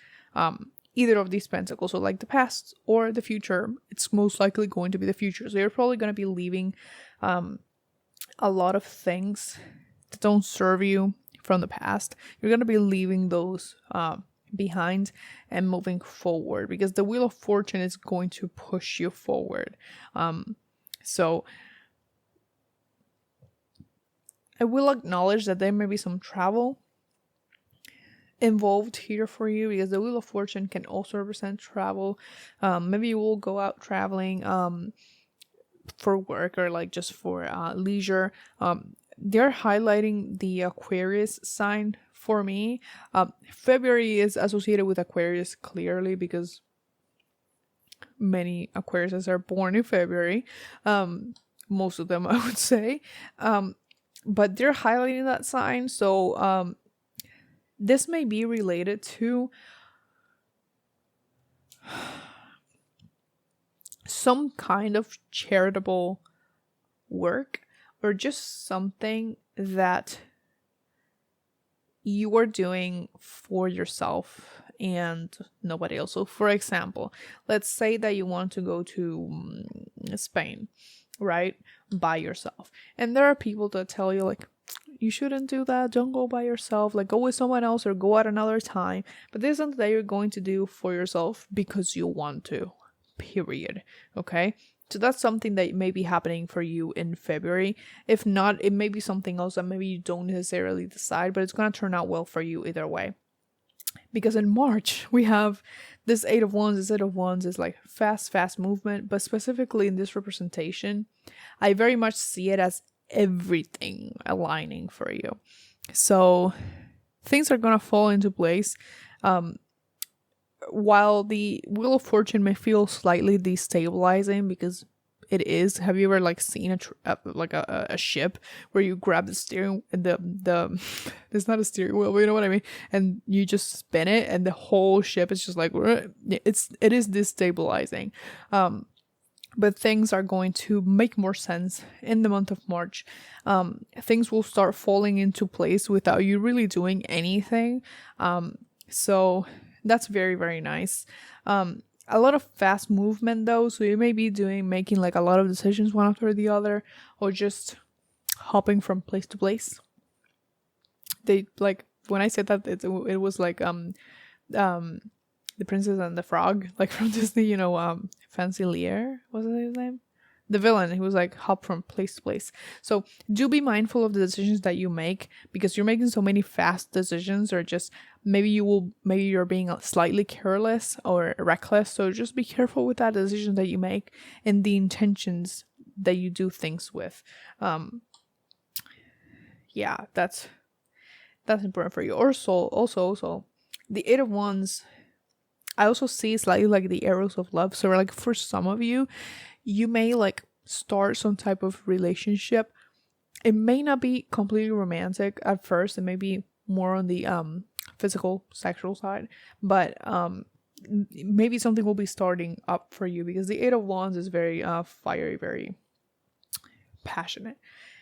either of these pentacles. So like the past or the future. It's most likely going to be the future. So you're probably going to be leaving a lot of things that don't serve you from the past. You're going to be leaving those behind and moving forward, because the Wheel of Fortune is going to push you forward. So I will acknowledge that there may be some travel involved here for you, because the Wheel of Fortune can also represent travel. Maybe you will go out traveling for work, or like just for leisure. They're highlighting the Aquarius sign for me. February is associated with Aquarius clearly, because many Aquariuses are born in February. Most of them, I would say. But they're highlighting that sign. So this may be related to some kind of charitable work, or just something that you are doing for yourself and nobody else. So for example, let's say that you want to go to Spain, right, by yourself, and there are people that tell you like, you shouldn't do that, don't go by yourself, like go with someone else or go at another time. But this is something that you're going to do for yourself because you want to, period. Okay, so that's something that may be happening for you in February. If not, it may be something else that maybe you don't necessarily decide, but it's going to turn out well for you either way. Because in March, we have this Eight of Wands. This Eight of Wands is like fast movement, but specifically in this representation, I very much see it as everything aligning for you. So things are going to fall into place. While the Wheel of Fortune may feel slightly destabilizing, because it is. Have you ever like seen a ship where you grab the steering and the it's not a steering wheel, but you know what I mean, and you just spin it and the whole ship is just like, it is destabilizing. But things are going to make more sense in the month of March. Things will start falling into place without you really doing anything. So that's very, very nice. A lot of fast movement though, so you may be making like a lot of decisions one after the other, or just hopping from place to place. They like, when I said that, it was like the Princess and the Frog, like from Disney, you know, Fancy Lear, was it his name? The villain, he was like hop from place to place. So do be mindful of the decisions that you make, because you're making so many fast decisions, or just maybe you're being slightly careless or reckless. So just be careful with that decision that you make and the intentions that you do things with. Yeah, that's important for you. Also, the Eight of Wands, I also see slightly like the arrows of love. So like for some of you, you may like start some type of relationship. It may not be completely romantic at first. It may be more on the physical, sexual side, but maybe something will be starting up for you, because the Eight of Wands is very fiery, very passionate.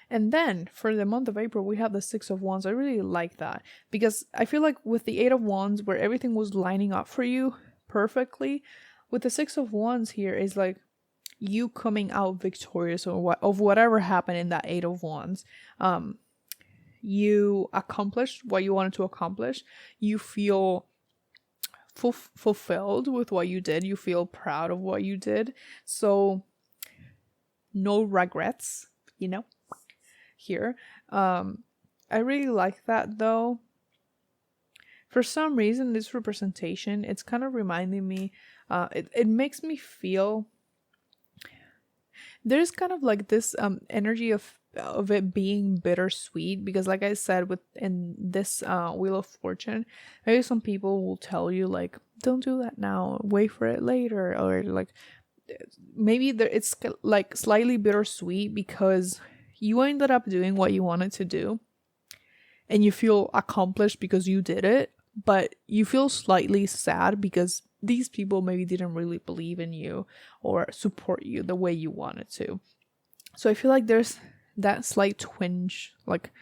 And then for the month of April, we have the Six of Wands. I really like that, because I feel like with the Eight of Wands, where everything was lining up for you perfectly, with the Six of Wands here is like you coming out victorious of whatever happened in that Eight of Wands. You accomplished what you wanted to accomplish. You feel fulfilled with what you did. You feel proud of what you did. So no regrets, you know, here. I really like that though. For some reason, this representation, it's kind of reminding me, it makes me feel there's kind of like this energy of it being bittersweet, because like I said, in this Wheel of Fortune, maybe some people will tell you like, don't do that now, wait for it later, or like maybe it's like slightly bittersweet because you ended up doing what you wanted to do and you feel accomplished because you did it, but you feel slightly sad because these people maybe didn't really believe in you or support you the way you wanted to. So I feel like there's that slight twinge like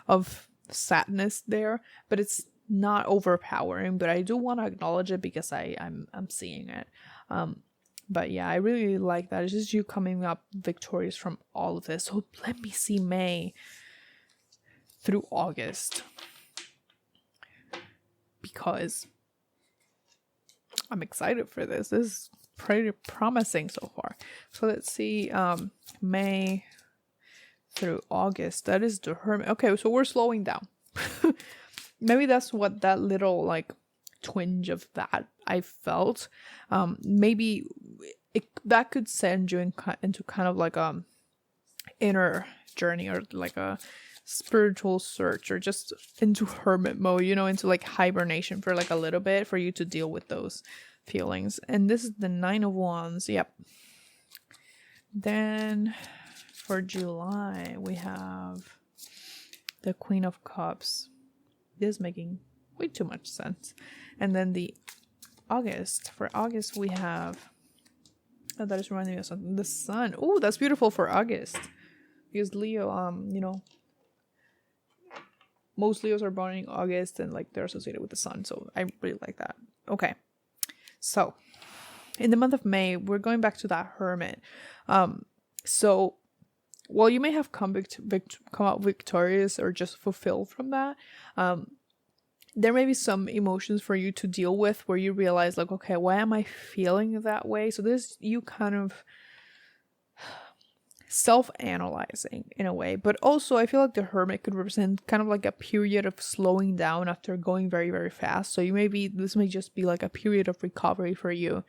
of sadness there, but it's not overpowering. But I do want to acknowledge it because I'm seeing it. But yeah, I really like that. It's just you coming up victorious from all of this. So let me see May through August, because I'm excited for this. This is pretty promising so far. So let's see, May through August. That is the Hermit. Okay, so we're slowing down. Maybe that's what that little like twinge of that I felt. Maybe that could send you into kind of like a inner journey, or like a spiritual search, or just into hermit mode, you know, into like hibernation for like a little bit, for you to deal with those feelings. And this is the 9 of Wands. Yep. Then for July we have the Queen of Cups. This is making way too much sense. And then the August. For August we have, oh, that is reminding me of something. The Sun. Oh, that's beautiful for August. Because Leo, you know, most Leos are born in August, and like they're associated with the Sun. So I really like that. Okay. So in the month of May, we're going back to that Hermit. So while you may have come out victorious or just fulfilled from that, there may be some emotions for you to deal with where you realize like, okay, why am I feeling that way? So this, you kind of self-analyzing in a way. But also I feel like the Hermit could represent kind of like a period of slowing down after going very, very fast. So this may just be like a period of recovery for you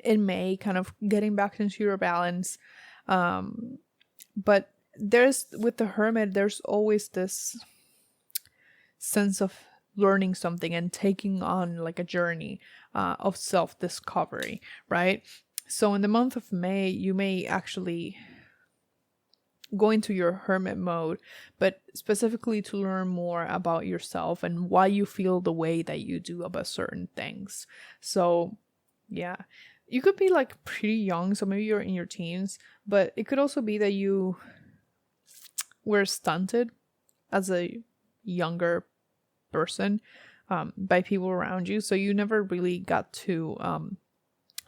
in May, kind of getting back into your balance. But with the Hermit, there's always this sense of learning something and taking on like a journey of self-discovery, right? So in the month of May, you may actually go into your Hermit mode, but specifically to learn more about yourself and why you feel the way that you do about certain things. So yeah, you could be like pretty young, so maybe you're in your teens, but it could also be that you were stunted as a younger person by people around you, so you never really got to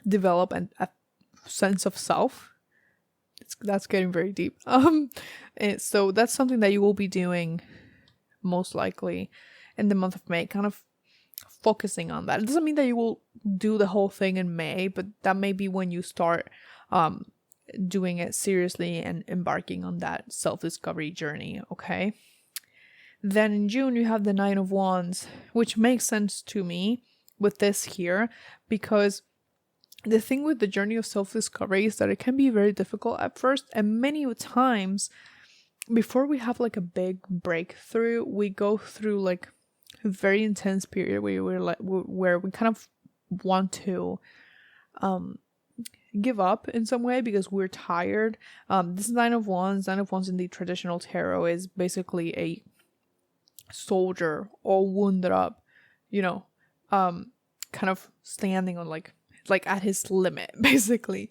develop a sense of self. That's getting very deep. And so that's something that you will be doing most likely in the month of May, kind of focusing on that. It doesn't mean that you will do the whole thing in May, but that may be when you start doing it seriously and embarking on that self-discovery journey. Okay. Then in June you have the 9 of Wands, which makes sense to me with this here, because the thing with the journey of self-discovery is that it can be very difficult at first, and many times before we have like a big breakthrough, we go through like a very intense period where we kind of want to give up in some way because we're tired. This 9 of Wands in the traditional tarot is basically a soldier all wounded up, you know, kind of standing on like at his limit, basically.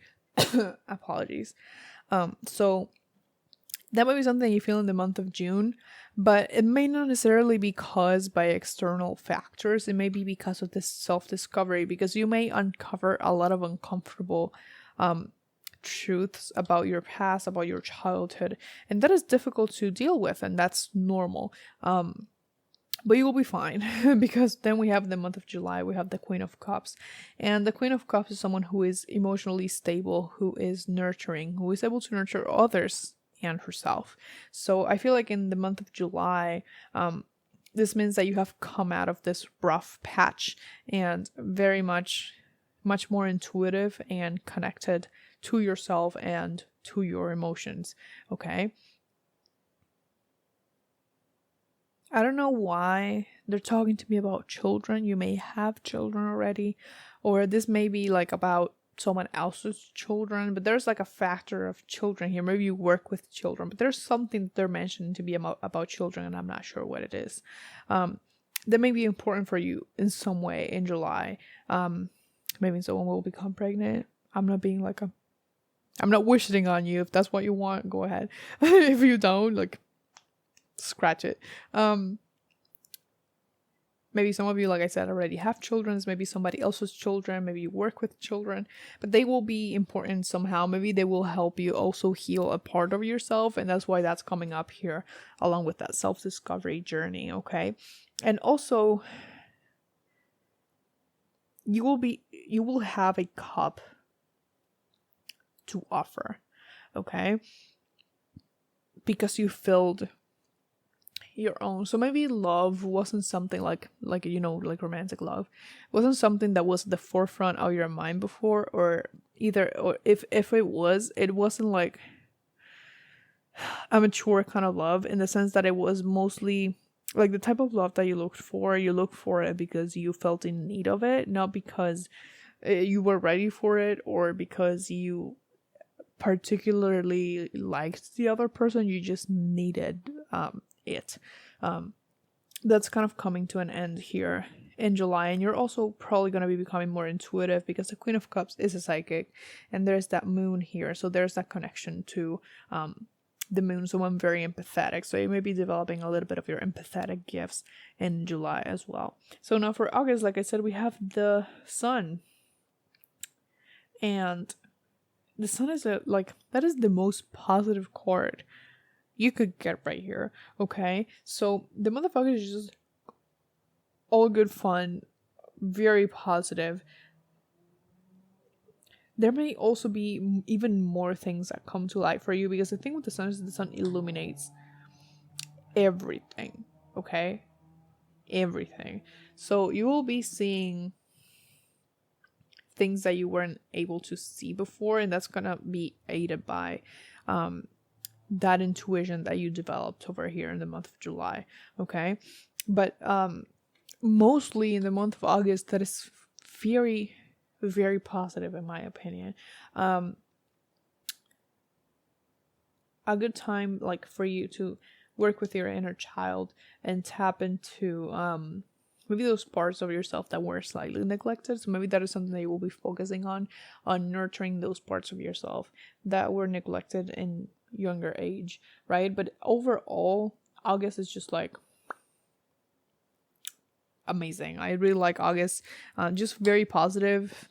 Apologies. So that might be something you feel in the month of June, but it may not necessarily be caused by external factors. It may be because of this self-discovery, because you may uncover a lot of uncomfortable truths about your past, about your childhood, and that is difficult to deal with, and that's normal. But you will be fine, because then we have the month of July, we have the Queen of Cups. And the Queen of Cups is someone who is emotionally stable, who is nurturing, who is able to nurture others and herself. So I feel like in the month of July, this means that you have come out of this rough patch and very much more intuitive and connected to yourself and to your emotions. Okay. I don't know why they're talking to me about children. You may have children already, or this may be like about someone else's children, but there's like a factor of children here. Maybe you work with children, but there's something that they're mentioning to be about children, and I'm not sure what it is. That may be important for you in some way in July. Maybe someone will become pregnant. I'm not being like I'm not wishing on you. If that's what you want, go ahead. If you don't, like, scratch it. Maybe some of you, like I said, already have children. Maybe somebody else's children. Maybe you work with children. But they will be important somehow. Maybe they will help you also heal a part of yourself. And that's why that's coming up here along with that self-discovery journey, okay? And also, you will have a cup to offer, okay? Because you filled your own. So maybe love wasn't something like like romantic love wasn't something that was at the forefront of your mind before, or if it wasn't like a mature kind of love, in the sense that it was mostly like the type of love that you looked for it because you felt in need of it, not because you were ready for it or because you particularly liked the other person. You just needed it. That's kind of coming to an end here in July, and you're also probably going to be becoming more intuitive because the Queen of Cups is a psychic, and there's that moon here, so there's that connection to the moon. So I'm very empathetic, so you may be developing a little bit of your empathetic gifts in July as well. So now for August, like I said, we have the Sun, and the Sun is that is the most positive card you could get right here, okay? So the month of August is just all good fun, very positive. There may also be even more things that come to light for you, because the thing with the Sun is the Sun illuminates everything, okay? Everything. So you will be seeing things that you weren't able to see before, and that's gonna be aided by that intuition that you developed over here in the month of July, okay? But mostly in the month of August, that is very, very positive in my opinion. A good time like for you to work with your inner child and tap into maybe those parts of yourself that were slightly neglected. So maybe that is something that you will be focusing on nurturing those parts of yourself that were neglected in younger age, right? But overall, August is just like amazing. I really like August. Just very positive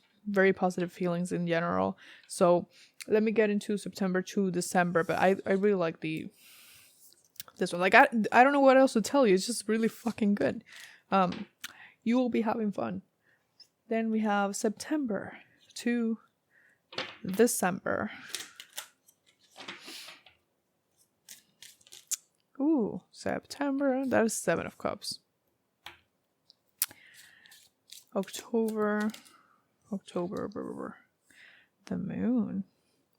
feelings in general. So let me get into September to December, but I really like this one. Like I don't know what else to tell you. It's just really fucking good. You will be having fun. Then we have September to December. Ooh, September. That is 7 of Cups. October. The moon.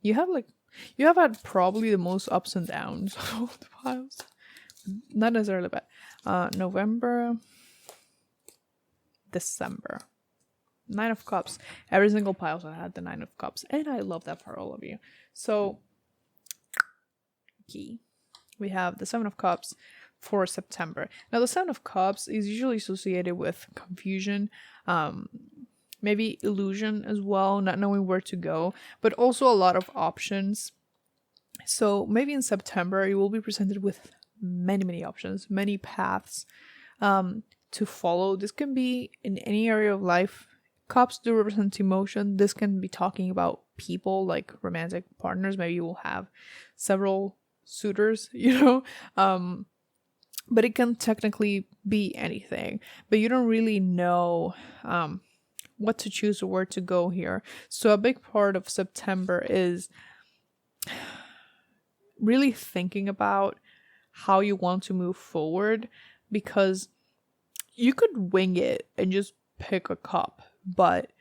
You have had probably the most ups and downs of all the piles. Not necessarily bad. November. December. 9 of Cups. Every single pile I had the 9 of Cups. And I love that for all of you. So, key. We have the 7 of Cups for September. Now, the 7 of Cups is usually associated with confusion, maybe illusion as well, not knowing where to go, but also a lot of options. So maybe in September, you will be presented with many, many options, many paths to follow. This can be in any area of life. Cups do represent emotion. This can be talking about people, like romantic partners. Maybe you will have several suitors, but it can technically be anything, but you don't really know what to choose or where to go here. So a big part of September is really thinking about how you want to move forward, because you could wing it and just pick a cup, but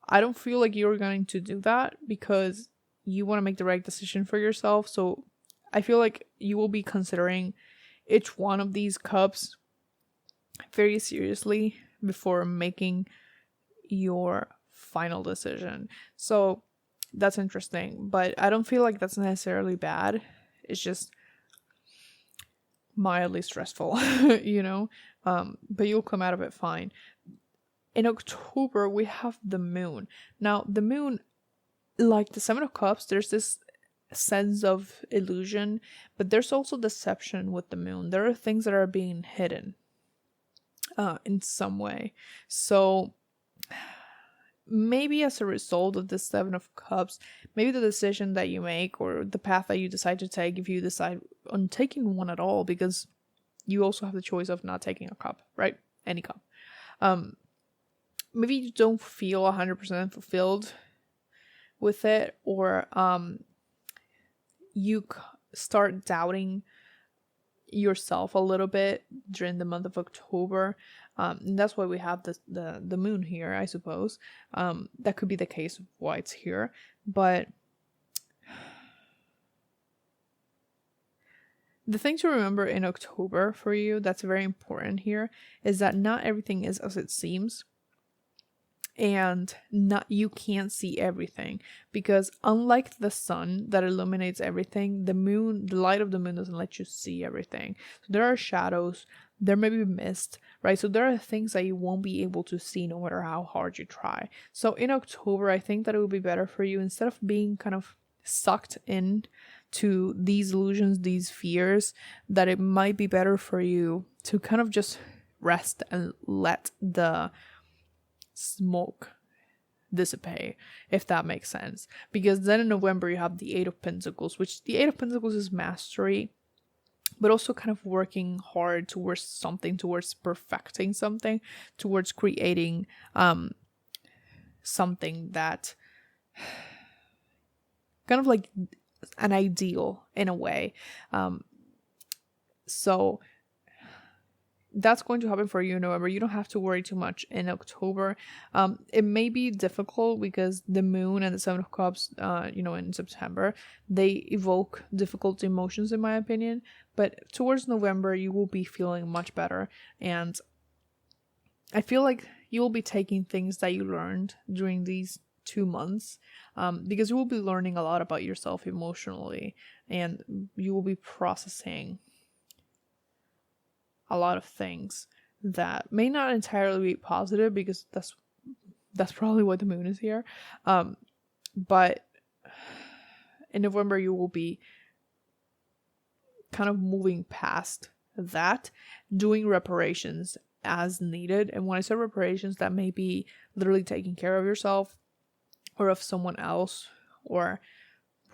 I don't feel like you're going to do that, because you want to make the right decision for yourself. So I feel like you will be considering each one of these cups very seriously before making your final decision. So that's interesting, but I don't feel like that's necessarily bad. It's just mildly stressful, but you'll come out of it fine. In October, we have the moon. Now, the moon like the Seven of Cups, there's this sense of illusion, but there's also deception with the moon. There are things that are being hidden in some way. So maybe as a result of the Seven of Cups, maybe the decision that you make or the path that you decide to take, if you decide on taking one at all, because you also have the choice of not taking a cup, right? Any cup. Maybe you don't feel 100% fulfilled with it, or you start doubting yourself a little bit during the month of October. And that's why we have the moon here, I suppose. That could be the case of why it's here. But the thing to remember in October for you that's very important here is that not everything is as it seems. And you can't see everything, because unlike the sun that illuminates everything, the light of the moon doesn't let you see everything. So there are shadows, there may be mist, right? So there are things that you won't be able to see no matter how hard you try. So in October, I think that it would be better for you, instead of being kind of sucked in to these illusions, these fears, that it might be better for you to kind of just rest and let the smoke dissipate, if that makes sense. Because then in November you have the Eight of Pentacles, which the Eight of Pentacles is mastery, but also kind of working hard towards something, towards perfecting something, towards creating something that kind of like an ideal in a way. So that's going to happen for you in November. You don't have to worry too much in October. It may be difficult because the moon and the Seven of Cups, in September, they evoke difficult emotions, in my opinion. But towards November, you will be feeling much better. And I feel like you will be taking things that you learned during these 2 months, because you will be learning a lot about yourself emotionally, and you will be processing a lot of things that may not entirely be positive, because that's probably why the moon is here. But in November, you will be kind of moving past that, doing reparations as needed. And when I say reparations, that may be literally taking care of yourself or of someone else, or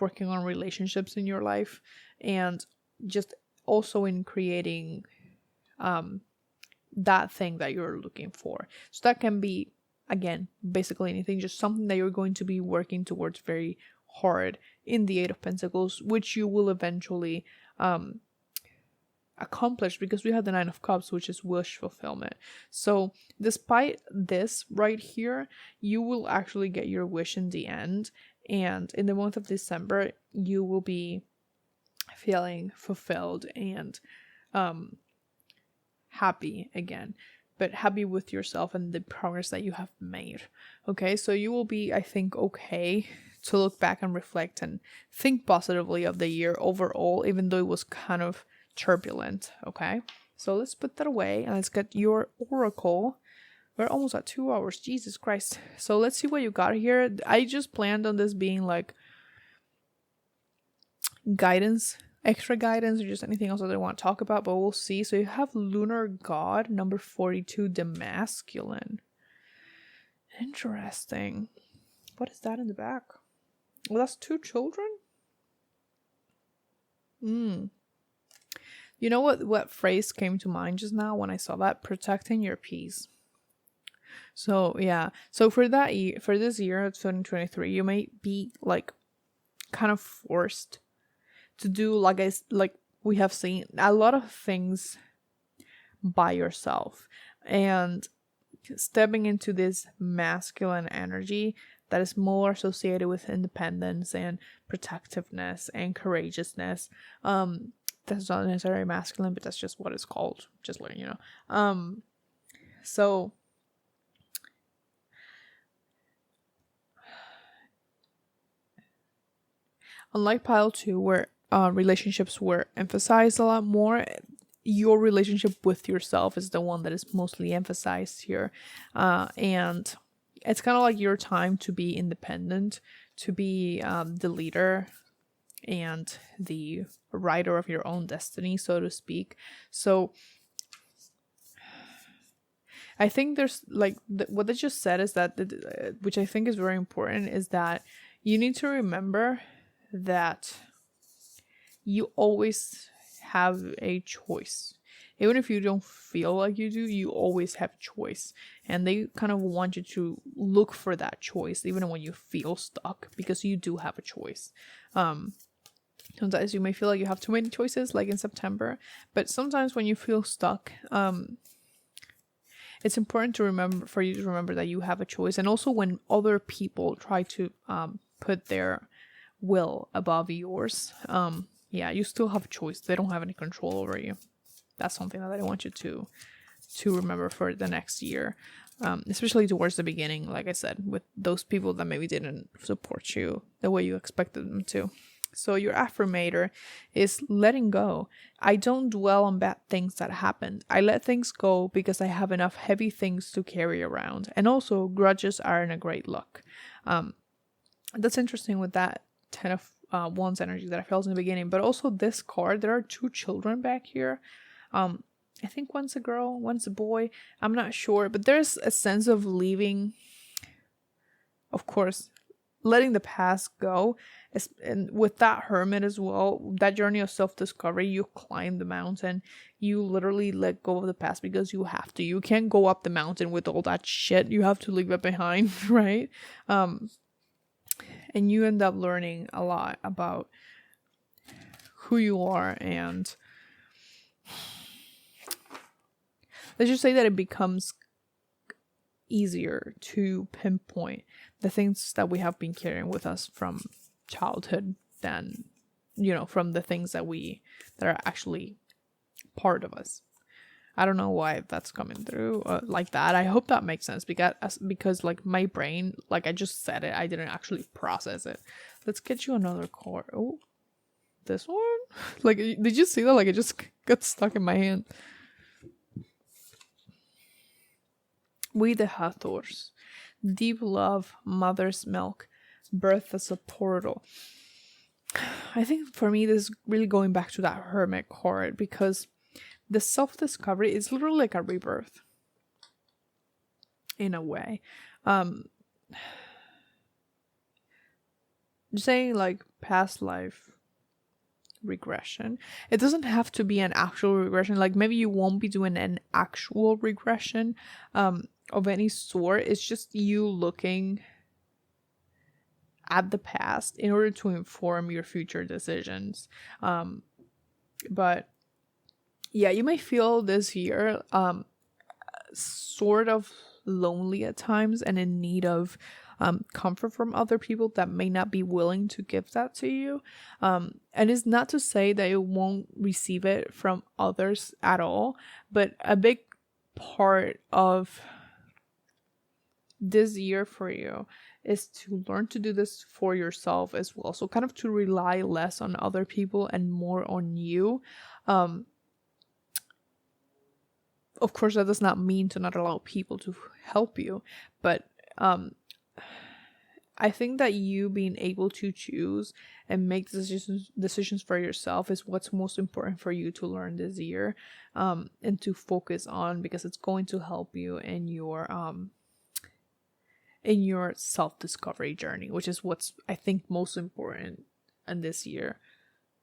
working on relationships in your life, and just also in creating that thing that you're looking for. So that can be, again, basically anything, just something that you're going to be working towards very hard in the Eight of Pentacles, which you will eventually accomplish, because we have the Nine of Cups, which is wish fulfillment. So despite this right here, you will actually get your wish in the end, and in the month of December you will be feeling fulfilled and happy again, but happy with yourself and the progress that you have made. Okay, so you will be, I think, okay to look back and reflect and think positively of the year overall, even though it was kind of turbulent. Okay, so let's put that away and let's get your oracle. We're almost at 2 hours, Jesus Christ. So let's see what you got here. I just planned on this being like guidance, extra guidance, or just anything else that I want to talk about, but we'll see. So you have Lunar God, number 42, the masculine. Interesting. What is that in the back? Well, that's 2 children. You know what phrase came to mind just now when I saw that? Protecting your peace. So yeah, so for that year, for this year of 2023, you may be like kind of forced to do like we have seen a lot of things by yourself, and stepping into this masculine energy that is more associated with independence and protectiveness and courageousness. That's not necessarily masculine, but that's just what it's called, just letting you know. So unlike pile 2, where relationships were emphasized a lot more, your relationship with yourself is the one that is mostly emphasized here. And it's kind of like your time to be independent, to be the leader and the writer of your own destiny, so to speak. So I think there's like what they just said is that, which I think is very important, is that you need to remember that you always have a choice. Even if you don't feel like you do, you always have a choice. And they kind of want you to look for that choice, even when you feel stuck, because you do have a choice. Sometimes you may feel like you have too many choices, like in September. But sometimes when you feel stuck, it's important for you to remember that you have a choice. And also when other people try to put their will above yours, you still have a choice. They don't have any control over you. That's something that I want you to remember for the next year, especially towards the beginning, like I said, with those people that maybe didn't support you the way you expected them to. So your affirmator is letting go. I don't dwell on bad things that happened. I let things go because I have enough heavy things to carry around. And also, grudges aren't a great look. That's interesting with that 10 of Wands energy that I felt in the beginning. But also this card, there are 2 children back here. I think one's a girl, one's a boy. I'm not sure. But there's a sense of leaving, of course, letting the past go. And with that hermit as well, that journey of self-discovery, you climb the mountain. You literally let go of the past because you have to. You can't go up the mountain with all that shit. You have to leave it behind, right? And you end up learning a lot about who you are, and let's just say that it becomes easier to pinpoint the things that we have been carrying with us from childhood than, from the things that are actually part of us. I don't know why that's coming through like that. I hope that makes sense because like my brain, like I just said it, I didn't actually process it. Let's get you another card. Oh, this one? Like, did you see that? Like, it just got stuck in my hand. We the Hathors. Deep love, mother's milk, birth as a portal. I think for me, this is really going back to that hermit card, because the self-discovery is literally like a rebirth in a way. Saying like past life regression, it doesn't have to be an actual regression. Like maybe you won't be doing an actual regression of any sort. It's just you looking at the past in order to inform your future decisions. But yeah, you may feel this year sort of lonely at times and in need of comfort from other people that may not be willing to give that to you. And it's not to say that you won't receive it from others at all, but a big part of this year for you is to learn to do this for yourself as well. So kind of to rely less on other people and more on you. Of course, that does not mean to not allow people to help you, but I think that you being able to choose and make decisions for yourself is what's most important for you to learn this year, and to focus on, because it's going to help you in your self-discovery journey, which is what's, I think, most important in this year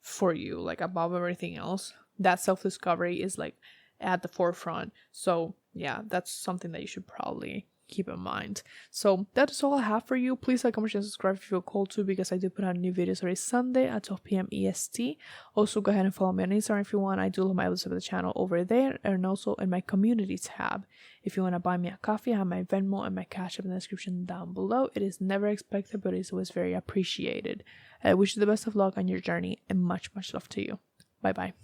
for you. Like above everything else, that self-discovery is like at the forefront. So yeah, that's something that you should probably keep in mind. So that is all I have for you. Please like, comment, and subscribe if you feel called to, because I do put out new videos every Sunday at 12 p.m. EST. Also, go ahead and follow me on Instagram if you want. I do love my episodes of the channel over there, and also in my community tab. If you want to buy me a coffee, I have my Venmo and my Cash App in the description down below. It is never expected, but it's always very appreciated. I wish you the best of luck on your journey, and much, much love to you. Bye bye.